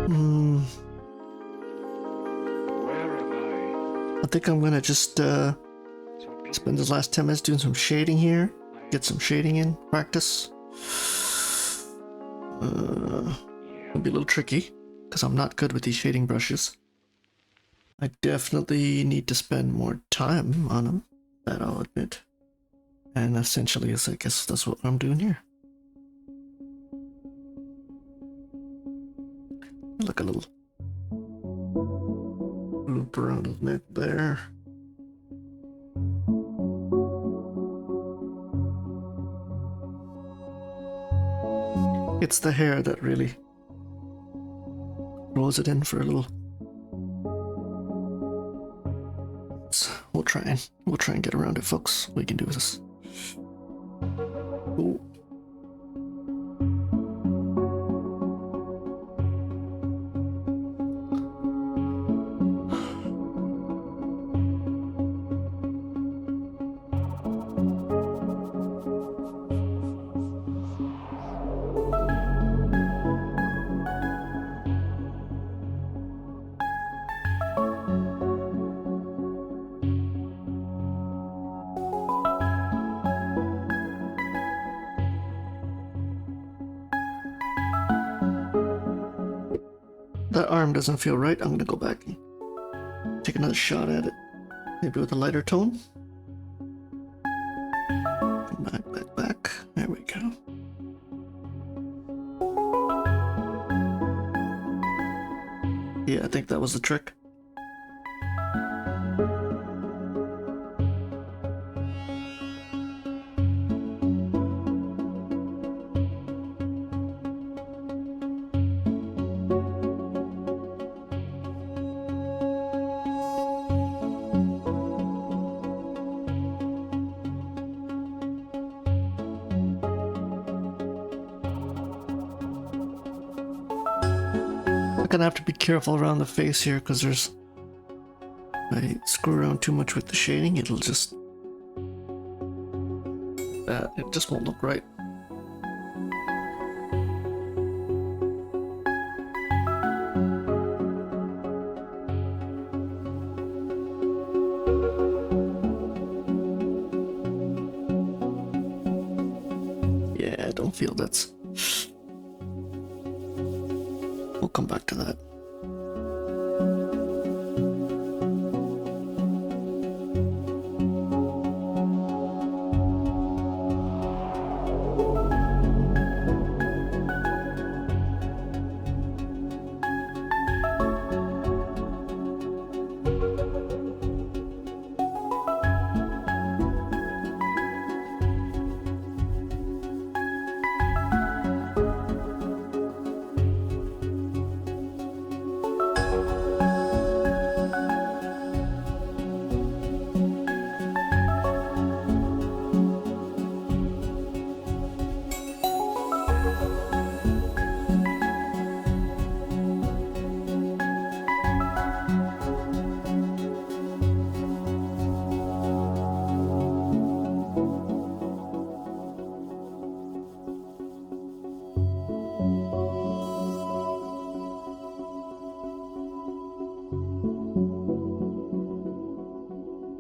Hmm. Where am I? I think I'm gonna just So spend the last 10 minutes doing some shading here. Get some shading in, practice. It'll be a little tricky because I'm not good with these shading brushes. I definitely need to spend more time on them, that I'll admit. And essentially, I guess that's what I'm doing here. Look a little loop around his neck there. It's the hair that really throws it in for a little. So we'll try and get around it, folks. We can do this. Ooh. That arm doesn't feel right. I'm gonna go back and take another shot at it. Maybe with a lighter tone. Back. There we go. Yeah, I think that was the trick. I'm gonna have to be careful around the face here because there's. If I screw around too much with the shading, it'll just. It just won't look right. Yeah, I don't feel that's. We'll come back to that.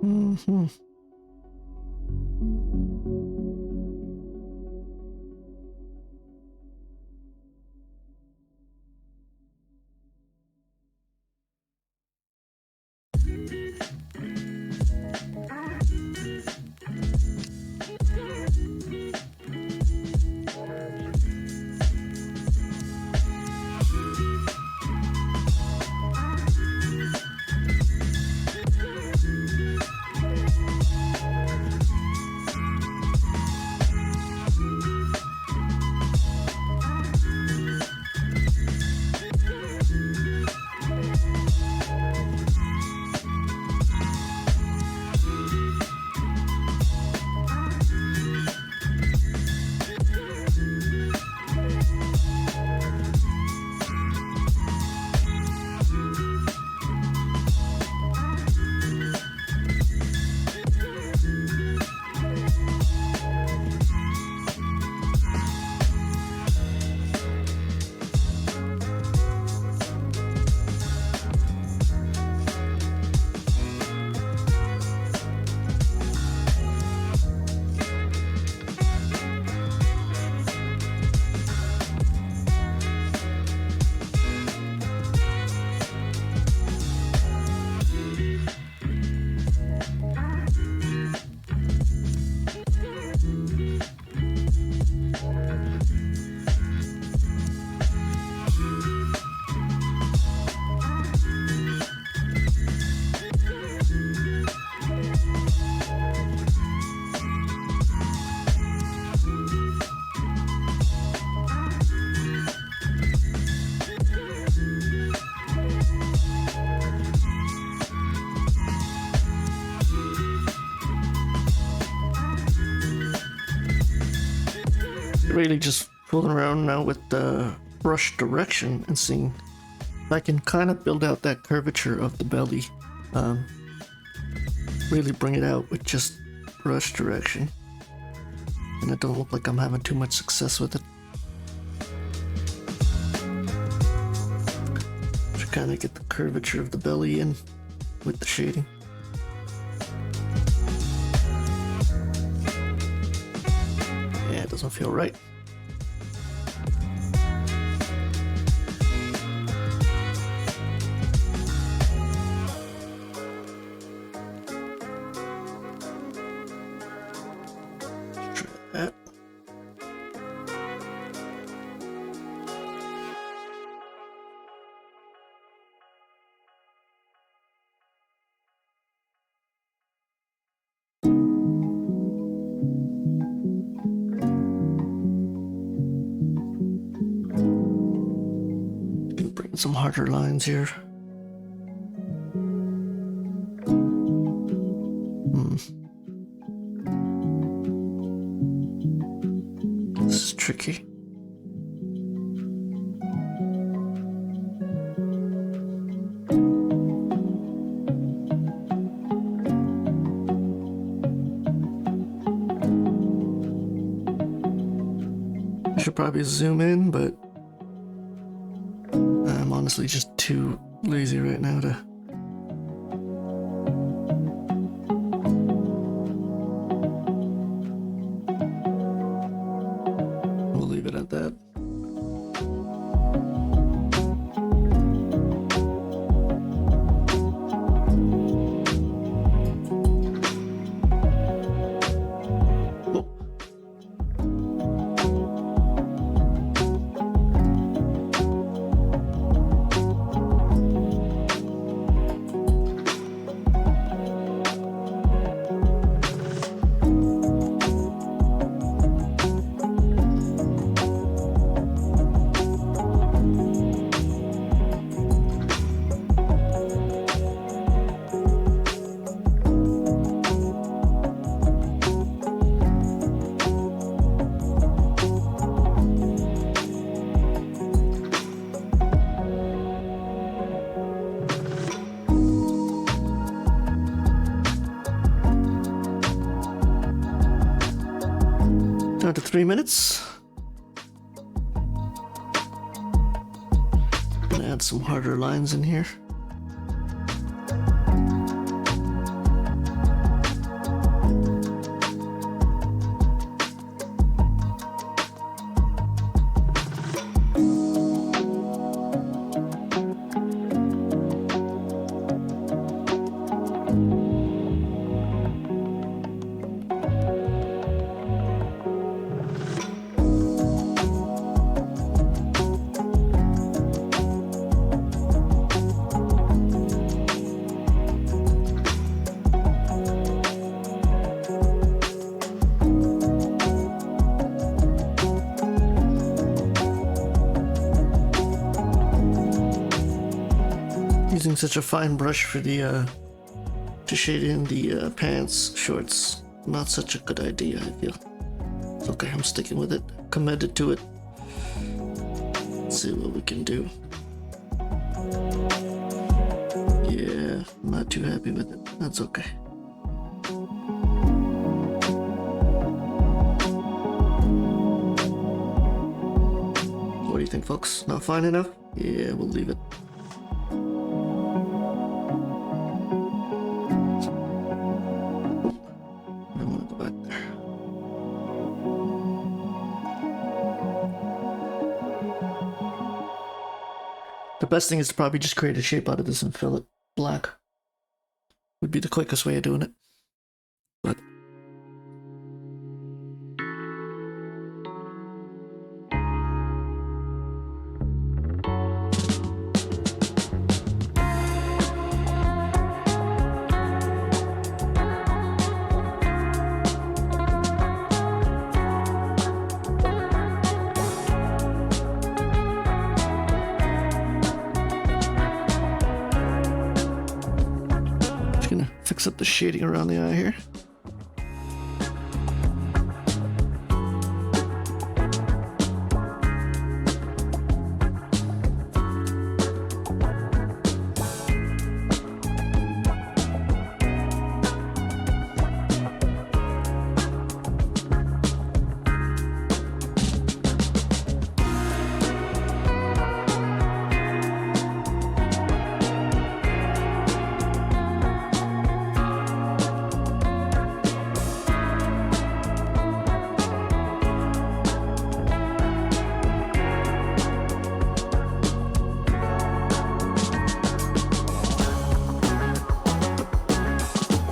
Mm-hmm. really just fooling around now with the brush direction and seeing if I can kind of build out that curvature of the belly. Really bring it out with just brush direction. And it don't look like I'm having too much success with it. To kind of get the curvature of the belly in with the shading. Yeah, it doesn't feel right. Try that. Bring some harder lines here. This is tricky. I should probably zoom in, but I'm honestly just too lazy right now to. We'll leave it at that. Oh. Down to 3 minutes. Gonna add some harder lines in here. Using such a fine brush for the to shade in the pants shorts, not such a good idea, I feel. It's okay, I'm sticking with it, committed to it. Let's see what we can do. Yeah, I'm not too happy with it. That's okay. What do you think, folks? Not fine enough? Yeah, we'll leave it. The best thing is to probably just create a shape out of this and fill it black. Would be the quickest way of doing it. But fix up the shading around the eye here.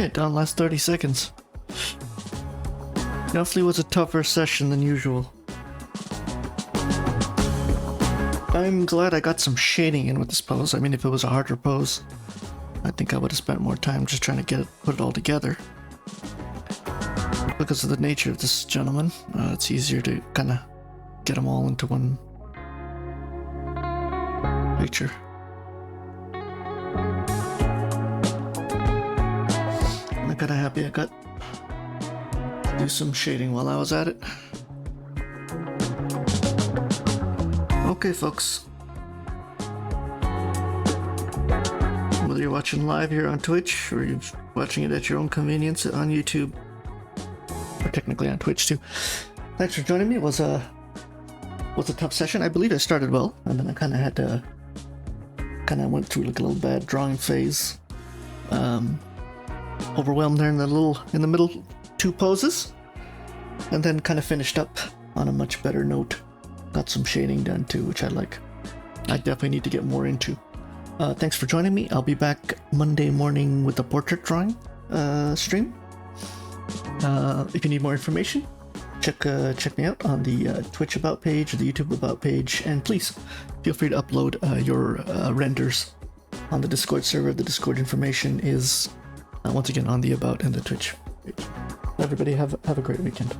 Okay, down last 30 seconds. Definitely was a tougher session than usual. I'm glad I got some shading in with this pose. I mean, if it was a harder pose, I think I would have spent more time just trying to put it all together. Because of the nature of this gentleman, it's easier to kind of get them all into one picture. I'm kind of happy I got to do some shading while I was at it. Okay, folks. Whether you're watching live here on Twitch or you're watching it at your own convenience on YouTube, or technically on Twitch too, thanks for joining me. It was a tough session. I believe I started well, and then I kind of had to went through like a little bad drawing phase. Overwhelmed there in the middle two poses, and then kind of finished up on a much better note. Got some shading done too, which I like. I definitely need to get more into. Thanks for joining me. I'll be back Monday morning with the portrait drawing stream. If you need more information, check me out on the Twitch About page or the YouTube About page, and please feel free to upload your renders on the Discord server. The Discord information is once again on the About and the Twitch page. Everybody have a great weekend.